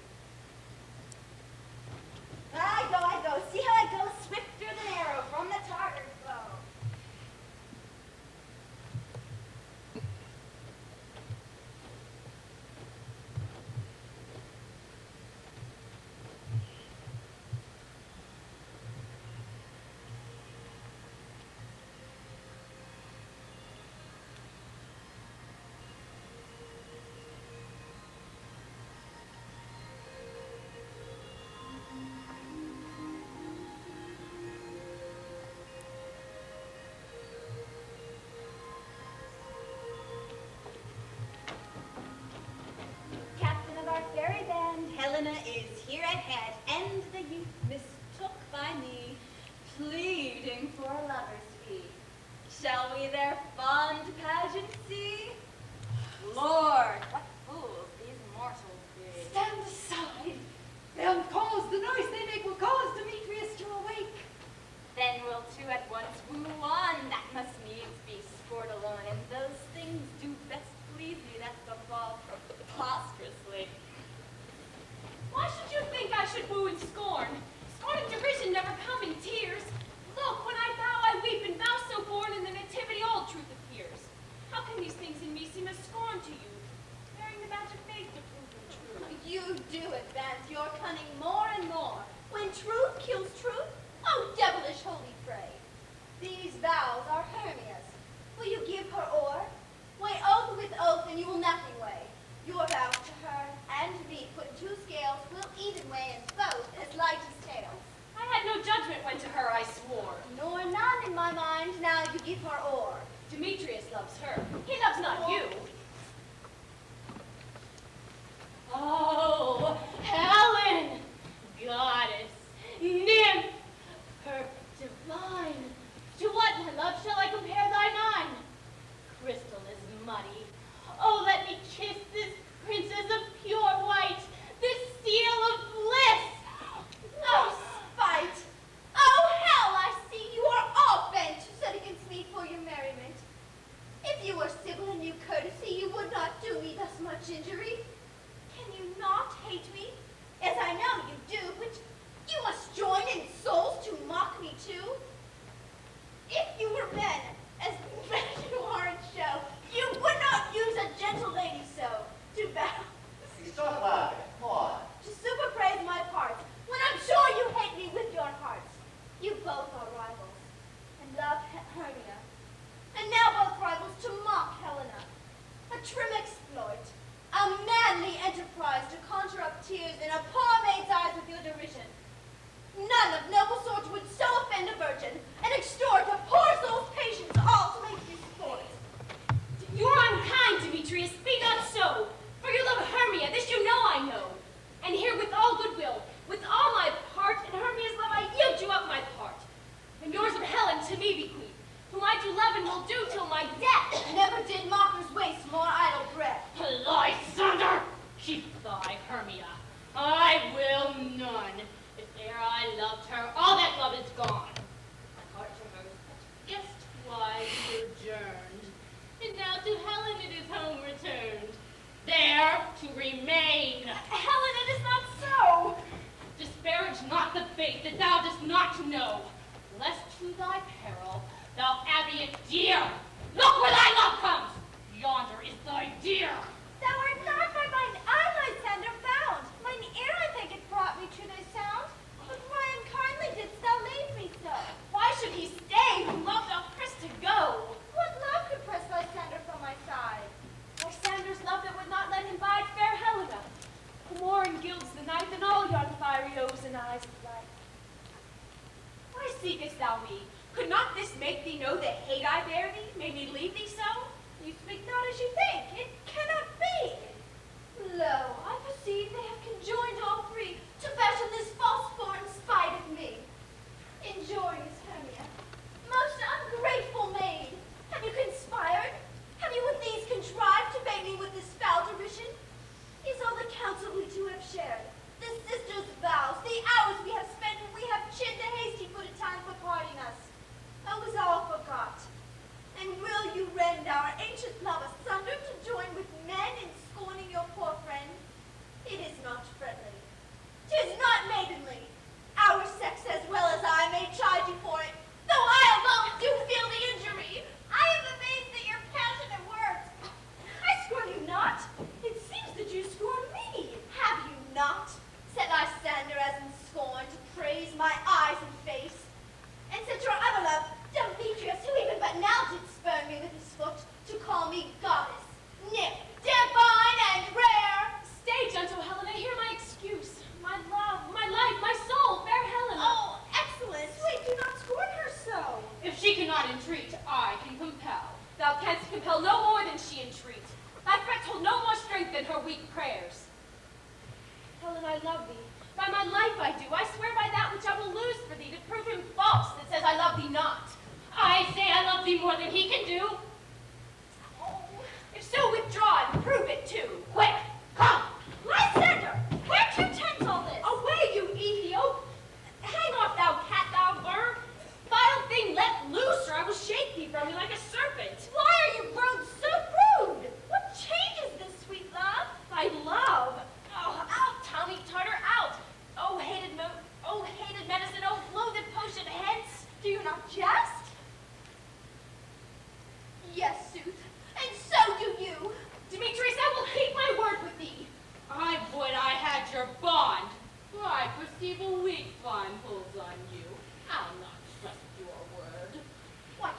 I go, see how I go, swifter than arrow from the Tartar bow. Captain of our fairy band, Helena is here at head, and the youth mistook by me, pleading for a lover's fee. Shall we their fond pageant see? Lord, what fools these mortals be! Stand aside. two at once woo one, that must needs be sport alone, and those things do best please me that the fall preposterously. Why should you think I should woo and scorn? Scorn and derision never come in tears. Look, when I bow, I weep, and vow so born in the nativity all truth appears. How can these things in me seem as scorn to you, bearing the magic faith to prove them true? You do advance your cunning more and more. When truth kills truth, oh devilish holy fray. These vows are Hermia's. Will you give her o'er? Weigh oath with oath, and you will nothing weigh. Your vows to her and to me put in two scales will even weigh in both as light as tails. I had no judgment when to her I swore. Nor none in my mind now you give her o'er. Demetrius loves her. He loves not you. Oh, Helen, goddess, nymph, perfect divine. To what, my love, shall I compare thy nine? Crystal is muddy. Oh, let me kiss this princess of pure white, this seal of bliss. Oh, spite! Oh, hell, I see you are all bent to set against me for your merriment. If you were civil and knew courtesy, you would not do me thus much injury. Can you not hate me, as I know you do, but you must join in souls to mock me too? If you were men, as men you are in show, you would not use a gentle lady so, to bow. Stop laughing. Come on. To super praise my parts, when I'm sure you hate me with your hearts. You both are rivals, and love Hermia, and now both rivals to mock Helena. A trim exploit, a manly enterprise to conjure up tears in a poor maid's eyes with your derision. None of noble sort would so offend a virgin, and extort a poor soul's patience all to make you sport. You are unkind, Demetrius. Be not so. For you love Hermia, this you know I know. And here with all goodwill, with all my part, in Hermia's love I yield you up my part. And yours of Helen to me bequeath, whom I do love and will do till my death. Never did mockers waste more idle breath. Lysander, keep thy Hermia. I will none. If e'er I loved her, all that love is gone. My heart to her is just wise sojourned, and now to Helen it is home returned, there to remain. Helen, it is not so. Disparage not the faith that thou dost not know, lest to thy peril thou abbey it dear. Look where thy love comes. Yonder is thy dear. Thou art not by mine eye, Lysander, found. Mine ear, I think, it brought me to thy sound. But why unkindly didst thou leave me so? Why should he stay whom love thou pressed to go? What love could press Lysander from my side? Lysander's love that would not let him bide fair Helena, who more engilds the night than all yon fiery oes and eyes of light. Why seekest thou me? Could not this make thee know the hate I bear thee, made me leave thee so? You speak not as you think. It cannot be. Lo, I perceive they have conjoined all three to fashion this false sport in spite of me. Injurious Hermia, most ungrateful maid, have you conspired? Have you with these contrived to bait me with this foul derision? Is all the counsel we two have shared, the sisters' vows, the hours we have spent when we have chinned the hasty foot at time for parting us? I was all forgot. And will you rend our ancient love asunder to join with men in scorning your poor friend? It is not friendly. 'Tis not maidenly. Our sex as well as I may chide you for it, though I alone do feel the injury. I am amazed at your passionate words. I scorn you not. It seems that you scorn me. Have you not? Said Lysander as in scorn to praise my eyes and face. And said your other love, Demetrius, who even but now did spurn me with his foot, to call me goddess, nymph, divine and rare. Stay, gentle Helena, hear my excuse. My love, my life, my soul, fair Helena. Oh, excellent. Wait, do not scorn her so. If she cannot entreat, I can compel. Thou canst compel no more than she entreat. Thy threats hold no more strength than her weak prayers. Helen, I love thee. By my life I do. I swear by that which I will lose for thee to prove him false that says I love thee not. I say I love thee more than he can do. Oh, if so, withdraw and prove it too. Quick, come. Lysander, where to tend all this? Away, you Ethiop! Hang off, thou cat, thou worm! Vile thing,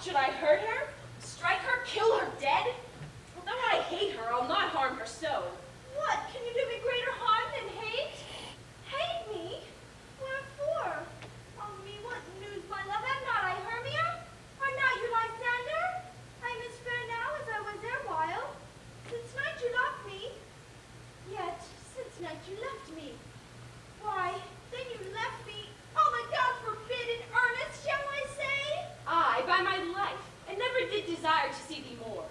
Should I hurt her? Strike her? Kill her dead? Although I hate her, I'll not harm her so. What? Can you do me greater harm than hate? Hate me? Wherefore? Tell me what news, my love. Am not I Hermia? Are not you Lysander? I am as fair now as I was erewhile. Since night you loved me. Yet, since night you left me. Why, then you left me. Oh my God, forbid in earnest, shall I say? I, by my life, and never did desire to see thee more.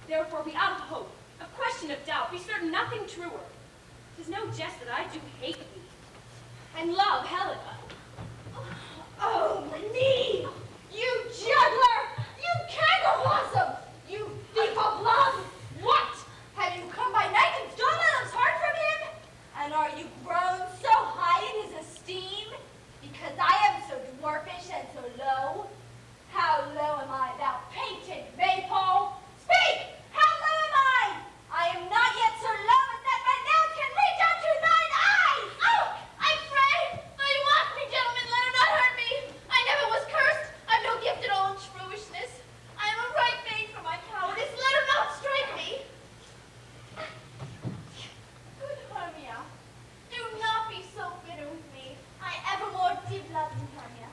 Therefore be out of hope, of question of doubt, be certain nothing truer. 'Tis no jest that I do hate thee, and love Helena. Oh, me! You juggler! You cankerblossom! You thief of love! What? Have you come by night and stolen love's heart from him? And are you grown so high in his esteem? Because I am so dwarfish and so low? How low am I, thou painted maypole? Speak! How low am I? I am not yet so low as that my nails can reach unto thine eyes! Oh, I'm afraid. Though you mock me, gentlemen, let him not hurt me. I never was cursed. I'm no gift at all in shrewishness. I am a right maid for my cowardice. Let him not strike me. Good Hermia, do not be so bitter with me. I evermore did love you, Hermia.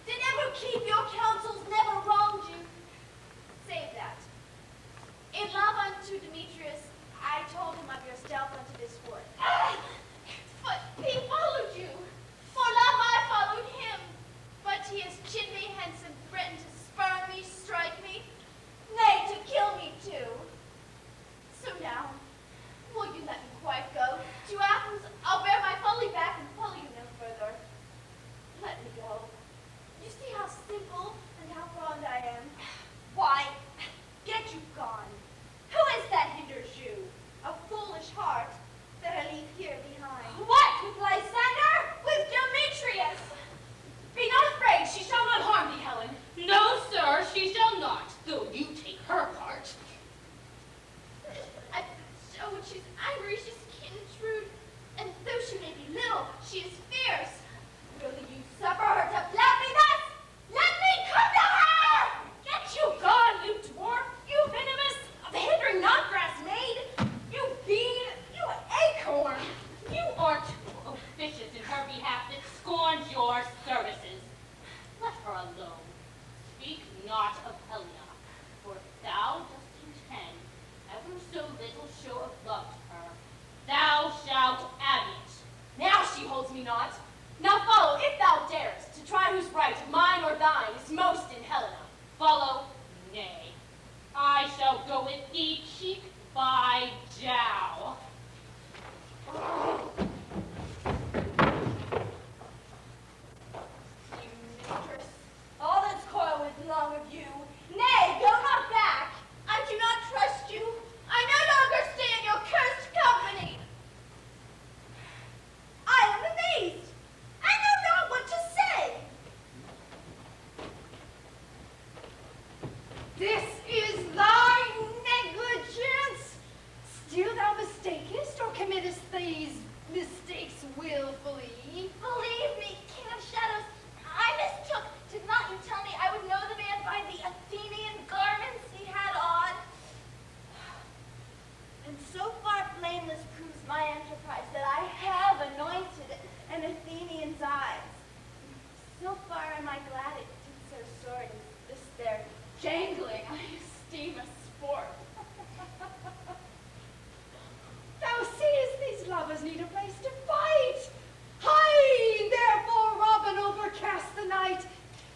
Did ever keep your counsels, never wronged you. Save that. In love unto Demetrius, I told him of your stealth unto this fort. But he followed you. For love I followed him. But he has chinned me hence and threatened to spurn me, strike me, nay, to kill me too. So now, will you let me quite go? To Athens, I'll bear my folly back and follow you no further. Let me go. You see how simple and how fond I am. Why, get you gone. Who is that hinders you? A foolish heart that I leave here behind. What, with Lysander? With Demetrius? Be not afraid, she shall not harm thee, Helen. No, sir, she shall not, though you take her part. I show when she's angry, she's keen and shrewd. And though she may be little, she is fierce. Will you suffer her to flout me thus? Let me come to her! Get you gone, you dwarf, you venomous, of the hindering knotgrass maid, you bean, you acorn. You are too officious in her behalf that scorns your services. Let her alone. Speak not of Helena, for if thou dost intend ever so little show of love to her, thou shalt have it. Now she holds me not. Now follow, if thou darest, to try whose right, mine or thine, is most in Helena. Follow? Nay. I shall go with thee cheek by jowl. Demetrius, all this coil was long of you. Nay, go not back. I do not trust you. I no longer stay in your cursed company. I am amazed. I know not what to say. This is thy negligence. Still thou mistakest or committest these mistakes willfully? Believe me, King of Shadows, I mistook. Did not you tell me I would know the man by the Athenian garments he had on? And so far blameless proves my enterprise that I have anointed an Athenian's eyes. So far am I glad it did so sore, and this there jangling I esteem a sport. Thou seest these lovers need a place to fight. Hie, therefore, Robin, overcast the night.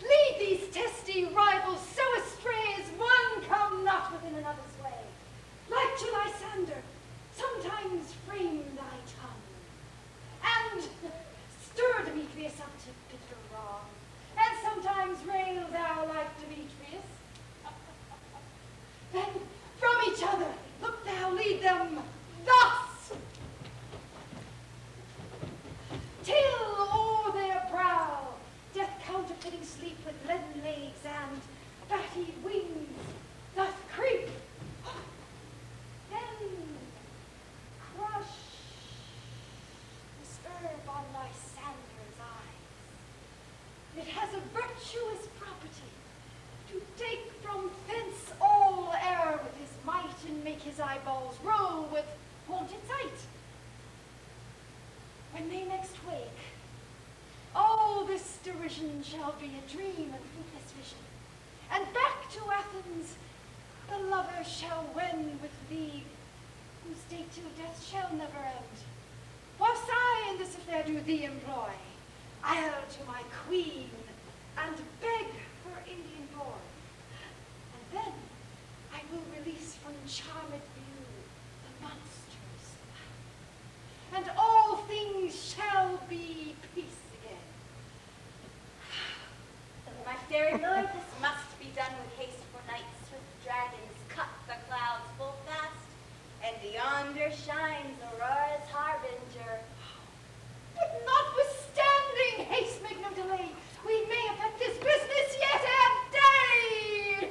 Lead these testy rivals so astray as one come not within another's way. Like to Lysander, sometimes frame thy tongue, and stir Demetrius up to bitter wrong, and sometimes rail thou like Demetrius. Then from each other look thou lead them thus, till o'er their brow death counterfeiting sleep with leaden legs and batty wings doth creep. Then crush this herb on Lysander's eyes. It has a virtuous property to take eyeballs roll with haunted sight. When they next wake, all this derision shall be a dream and fruitless vision. And back to Athens the lover shall wend with thee, whose date till death shall never end. Whilst I in this affair do thee employ, I'll to my queen and beg her Indian boy. And then I will release from charmed view the monsters, and all things shall be peace again. My fairy lord, this must be done with haste, for night swift dragons cut the clouds full fast, and yonder shines Aurora's harbinger. But notwithstanding haste make no delay, we may effect this business yet a day.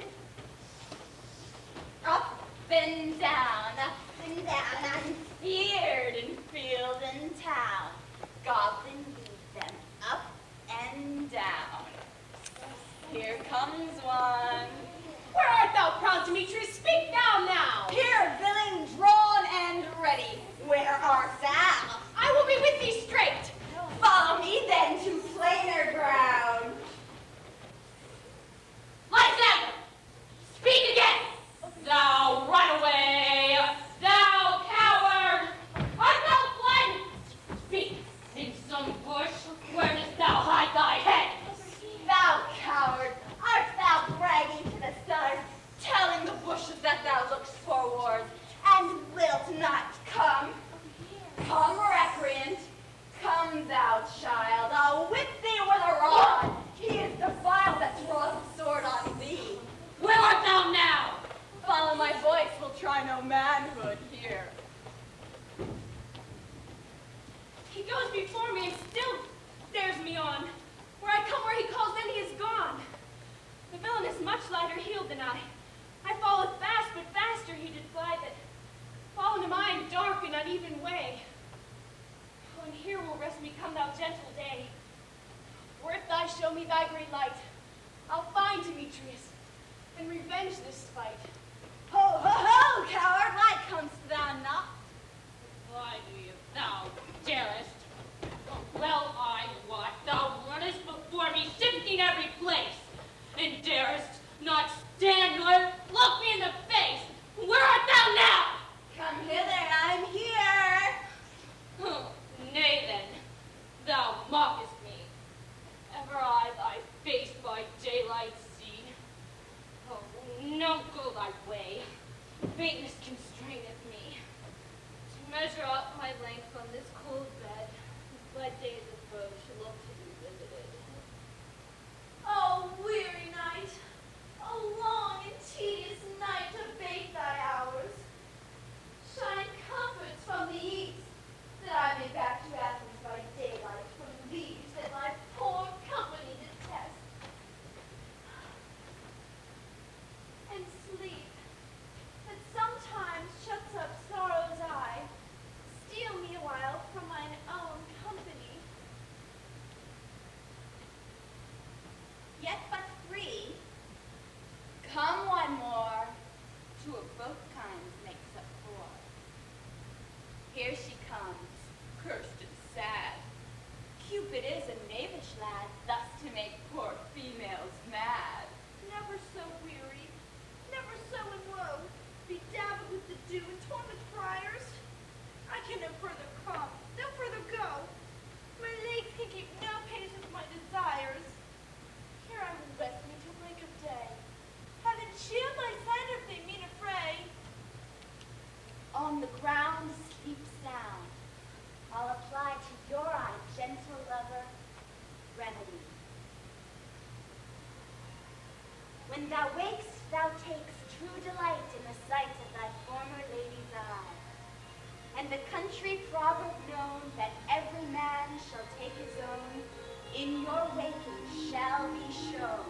Up and down, unfeared in field and town. Goblin lead them up and down. Here comes one. Where art thou, proud Demetrius? Speak now! Here, villain, drawn and ready. Where art thou? I will be with thee straight. Follow me then to plainer ground. Lysander, speak again! Thou runaway! Thou coward! Art thou fled? Speak! In some bush, where dost thou hide thy head? Thou coward, art thou bragging to the stars, telling the bushes that thou look'st for wars, and wilt not come? Come, recreant, come, thou child, I'll whip thee with a rod. He is defiled that draws a sword on thee. Where art thou now? Follow my voice, will try no manhood here. He goes before me and still dares me on. Where I come, where he calls, then he is gone. The villain is much lighter heeled than I. I followed fast, but faster he did fly, that fallen am I in dark and uneven way. Oh, and here will rest me, come thou gentle day. For if thou show me thy great light, I'll find Demetrius and revenge this fight. Ho, ho, ho, coward, why comest thou not? Why do you, thou darest? Well, I wot thou runnest before me, shifting every place, and darest not stand nor look me in the face. Where art thou now? Come hither, I'm here. Nay then, thou mockest me. Ever I thy face by daylight see. Oh, no, go thy way. Faintness constraineth me. To measure up my length on this cold bed, my days of birth shall look to be visited. Oh, weary night, a long and tedious night to bait thy hours. Shine comforts from the east, that I may back to Athens by daylight from these that my poor company detest. And sleep, that sometimes shuts up sorrow's eye, steal me a while from mine own company. Yet but three, come one more, two of both kinds makes up four. Here she comes, cursed and sad. Cupid is a knavish lad, thus to make poor females mad. Never so weary, never so in woe, bedabbled with the dew and torn with briars. I can no further come, no further go. My legs can keep no pace with my desires. Here I will rest me till break of day. Heaven shield my sight if they meet a fray. On the ground sleep sound. I'll apply to your eye, gentle lover, remedy. When thou wakest, thou takest true delight in the sight of thy former lady's eye. And the country proverb known that every man shall take his own, in your waking shall be shown.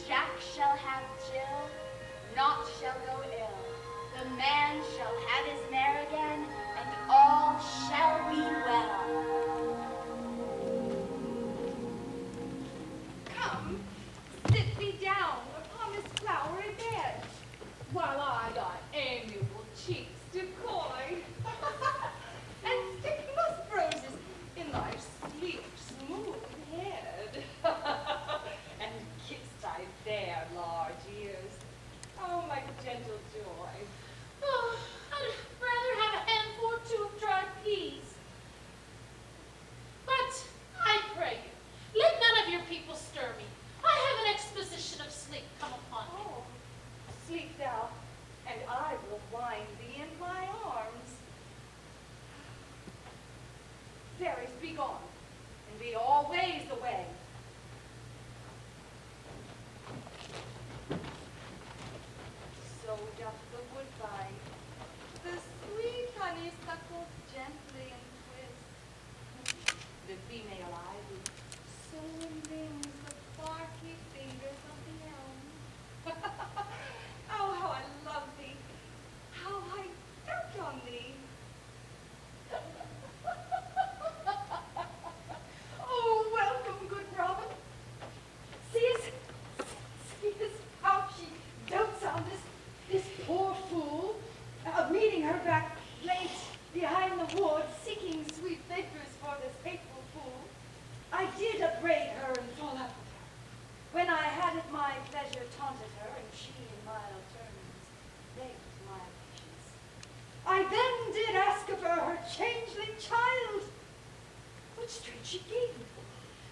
Jack shall have Jill, naught shall go ill. The man shall have his mare again, and all shall be well. Come, sit thee down upon this flowery bed, while I thy amiable cheeks decoy, and stick musk roses in thy sleek, smooth head, and kiss thy fair, large ears. Oh, my gentle joy. Oh, I'd rather have a handful or two of dried peas. But I pray you, let none of your people stir me. I have an exposition of sleep come upon me. Oh, sleep thou, and I will wind thee in my arms. Fairies, be gone, and be always away. So doth the woodbine, the sweet honeysuckle gently entwist. The female ivy so rings the barky fingers of the elm. Oh, how I love thee, how I dote on thee. Oh, welcome, good Robin. Seest how she dotes on this poor fool, meeting her back late behind the wood, seeking sweet favors for this hateful fool. I did upbraid her and fall out with her, when I had at my pleasure taunted her, and she in mild terms begged my patience. I then did ask of her her changeling child, which straight she gave me.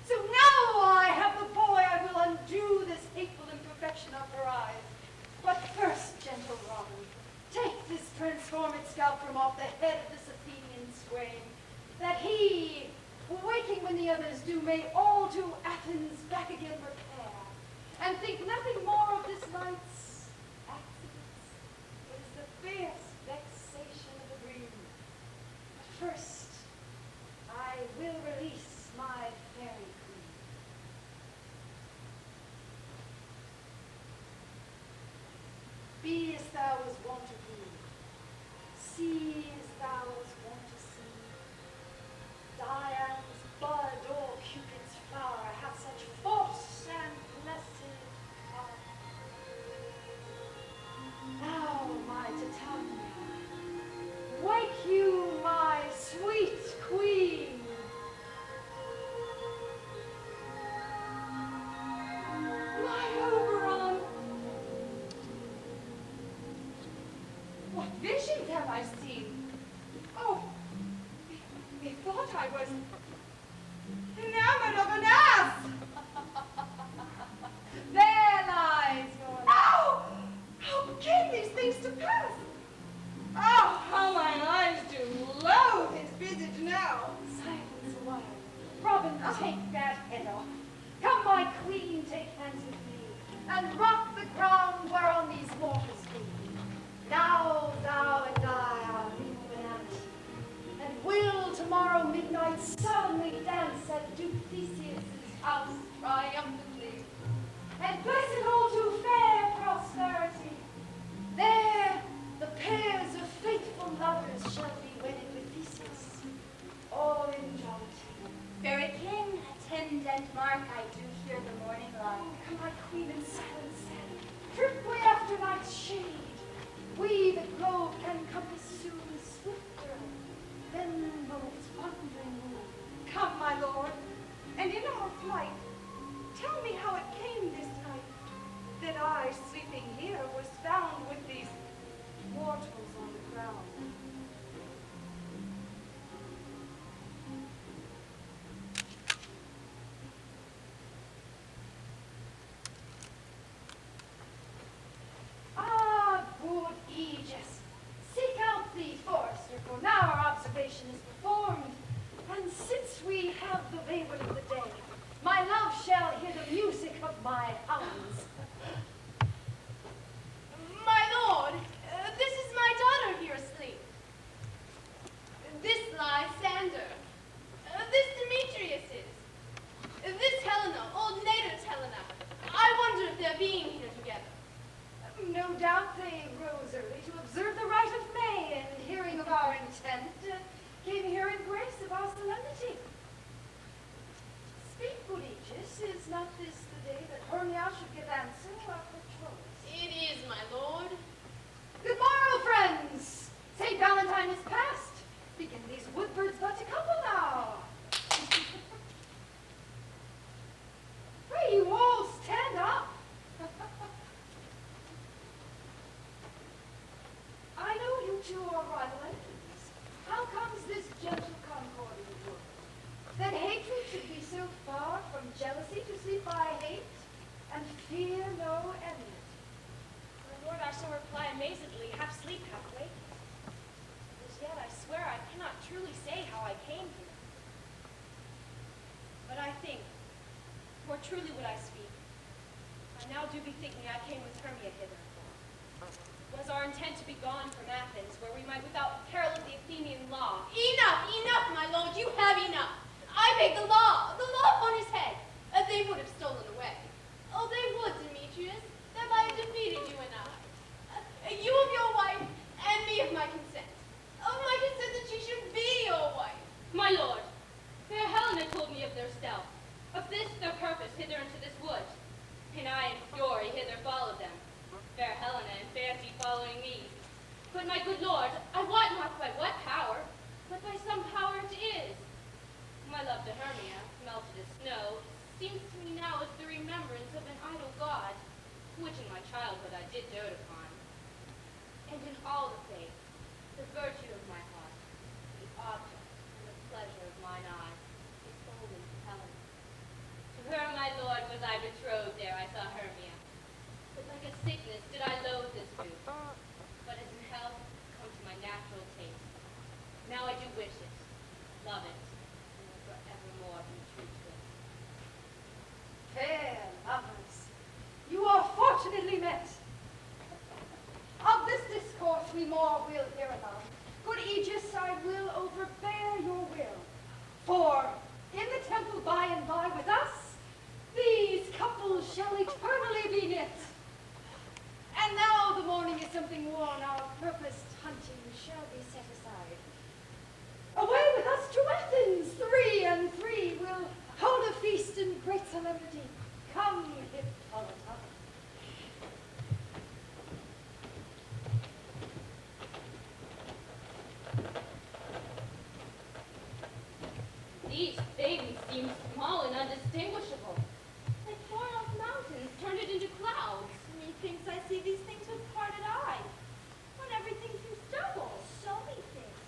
So now I have the boy, I will undo this hateful imperfection of her eyes. But first, gentle Robin, take this transformed scalp from off the head of this Athenian swain, that he, waking when the others do, may all to Athens back again repair, and think nothing more of this night's accidents, but as the fierce vexation of a dream. But first, I will release my fairy queen. Be as thou was wont to be, see as thou was wont to see. Diana's bud or Cupid's flower hath such force and blessed power. Now, my Titania, wake you, my sweet queen. My Oberon! What visions have I seen? Oh, methought I was enamored of an ass! There lies your... Oh! How came these things to pass? Oh, how mine eyes do loathe his visage now! Silence a while. Robin, take that head off. Come, my queen, take hands with me, and rock the ground whereon these mortals be. Now thou and I are illuminati, and will tomorrow midnight solemnly dance at Duke Theseus' house triumphantly, and bless it all to fair prosperity. There the pairs of faithful lovers shall be wedded with Theseus, all in jollity. Fairy king, attend and mark, I do hear the morning lark. Come, my queen, in silence said, trip we after night's shade. We the globe can compass soon swifter than those wandering moon. Come, my lord, and in our flight, tell me how it came this night that I, sleeping here, was found with these mortals on the ground. Ah, good Aegis, seek out thee, forester, for now our observation is performed. And since we have the favor of the day, my love shall hear the music of my hounds. My lord, this is my daughter here asleep. This lies Sander. This Demetrius is. This Helena, old Nader's Helena. I wonder if they're being here together. No doubt they rose early to observe the rite of May, and hearing of our intent, came here in grace of our solemnity. Speak, good Aegis, is not this the day that Hermia should give answer to our betrothed? It is, my lord. Good morrow, friends! to your rival enemies? How comes this gentle concord in the world? That hatred should be so far from jealousy to sleep by hate, and fear no enemy. My lord, I shall reply amazedly, half sleep, half wake. As yet, I swear I cannot truly say how I came here. But I think, more truly would I speak, I now do be thinking I came with Hermia hither. Was our intent to be gone from Athens, where we might without peril of the Athenian law. Enough, enough, my lord, you have enough. I beg the law upon his head. They would have stolen away. Oh, they would, Demetrius. Thereby have defeated you and I. You of your wife, and me of my consent. Of my consent that she should be your wife. My lord, fair Helena told me of their stealth, of this their purpose hither into this wood. And I in fury hither followed them, fair Helena in fancy following me. But my good lord, I wot not by what power, but by some power it is. My love to Hermia, melted as snow, seems to me now as the remembrance of an idol god, which in my childhood I did dote upon. And in all the faith, the virtue of my heart, the object and the pleasure of mine eye, is only Helena. To her, my lord, was I betrothed ere I saw Hermia. But like a sickness did I loathe this food. But as in health, come to my natural taste. Now I do wish it, love it, and will forevermore be true to it. Fair lovers, you are fortunately met. Of this discourse we more will hear anon. Good Aegis, I will overbear your will. For in the temple by and by with us, these couples shall eternally be knit. And now the morning is something worn, our purposed hunting shall be set aside. Away with us to Athens, 3 and 3 will hold a feast in great solemnity. Come, Hippolyta. These things seem small and undistinguishable, like far-off mountains turned it into clouds. Methinks I see these things with parted eye, when everything seems double. So methinks.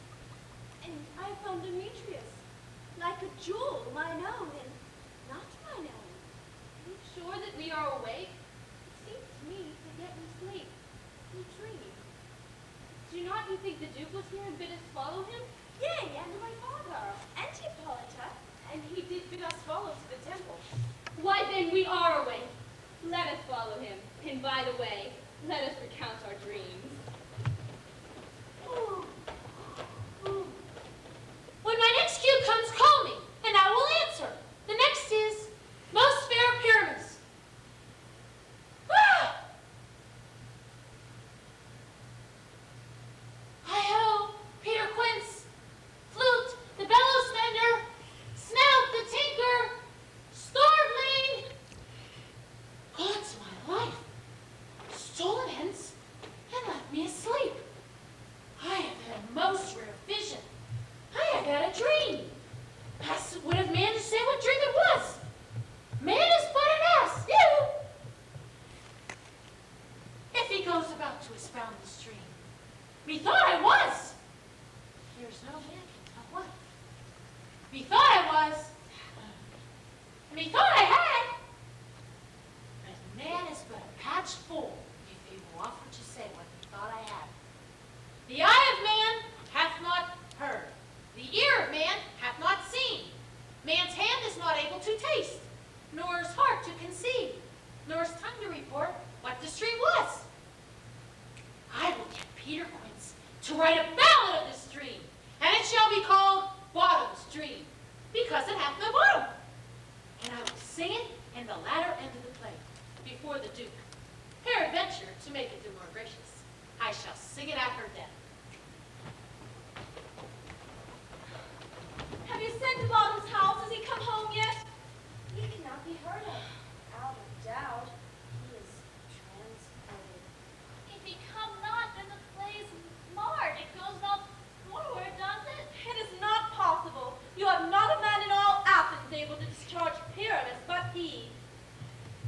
And I have found Demetrius, like a jewel, mine own, and not mine own. Are you sure that we are awake? It seems to me that yet we sleep, we dream. Do not you think the Duke was here and bid us follow him? Yea, and my father, and Hippolyta. And he did bid us follow to the temple. Why then we are awake. Let us follow him. And by the way, let us recount our dreams. When my next cue comes, call me, and I will answer. The next is, most fair Pyramus. Ah! Hi-ho, Peter Quince, flute, the bellows mender, snout, the tinker, starveling. God's my life. Stolen hence and left me asleep. I have had a most rare vision. I have had a dream. I would have man to say what dream it was. Man is but an ass, you. If he goes about to expound this dream, methought I was. There's no man can tell what. Methought I was. Methought I had. But man is but a patched fool if he will offer to say what he thought I had. The eye of man hath not heard. The ear of man hath not seen. Man's hand is not able to taste, nor his heart to conceive, nor his tongue to report what this dream was. I will get Peter Quince to write a ballad of this dream, and it shall be called Bottom's Dream, because it hath no bottom. And I will sing it in the latter end of the play, before the Duke. Peradventure, to make it the more gracious, I shall sing it at her death. Have you sent to Bottom's house? Has he come home yet? He cannot be heard of. Out of doubt, he is transported. If he come not, then the play is marred. It goes not forward, does it? It is not possible. You have not a man in all Athens able to discharge Pyramus, but he.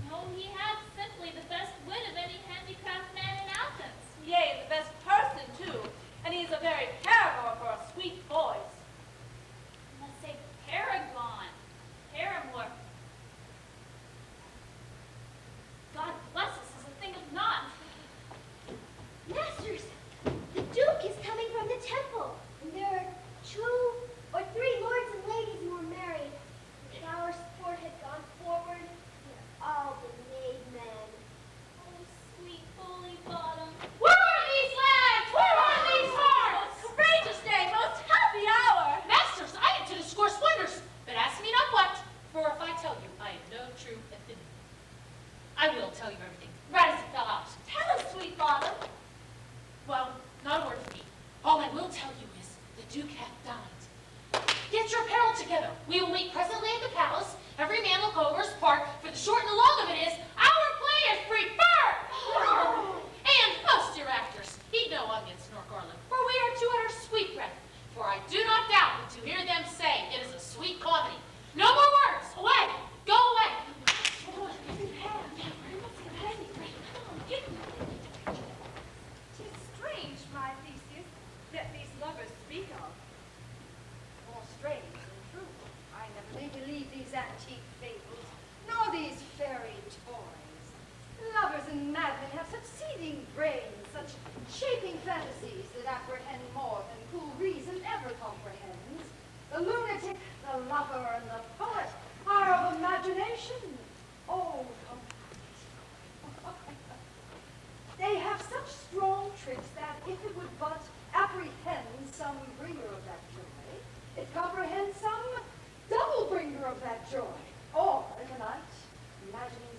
No, he hath simply the best wit of any handicraft man in Athens. Yea, and the best person, too. I will tell you everything, right as it fell out. Tell us, sweet father. Well, not a word from me. All I will tell you is the Duke hath dined. Get your apparel together. We will meet presently at the palace. Every man look over his part, for the short and the long of it is, our play is preferred! And most your actors, eat no onions nor garlic, for we are to utter sweet breath. For I do not doubt but to hear them say it is a sweet comedy. No more words! Away! Go away! Tis strange, my Theseus, that these lovers speak of. More strange than true. I never may believe these antique fables, nor these fairy toys. Lovers and madmen have such seething brains, such shaping fantasies that apprehend more than cool reason ever comprehends. The lunatic, the lover, and the poet are of imagination. Oh, they have such strong tricks that if it would but apprehend some bringer of that joy, it comprehends some double bringer of that joy. Or in the night, imagining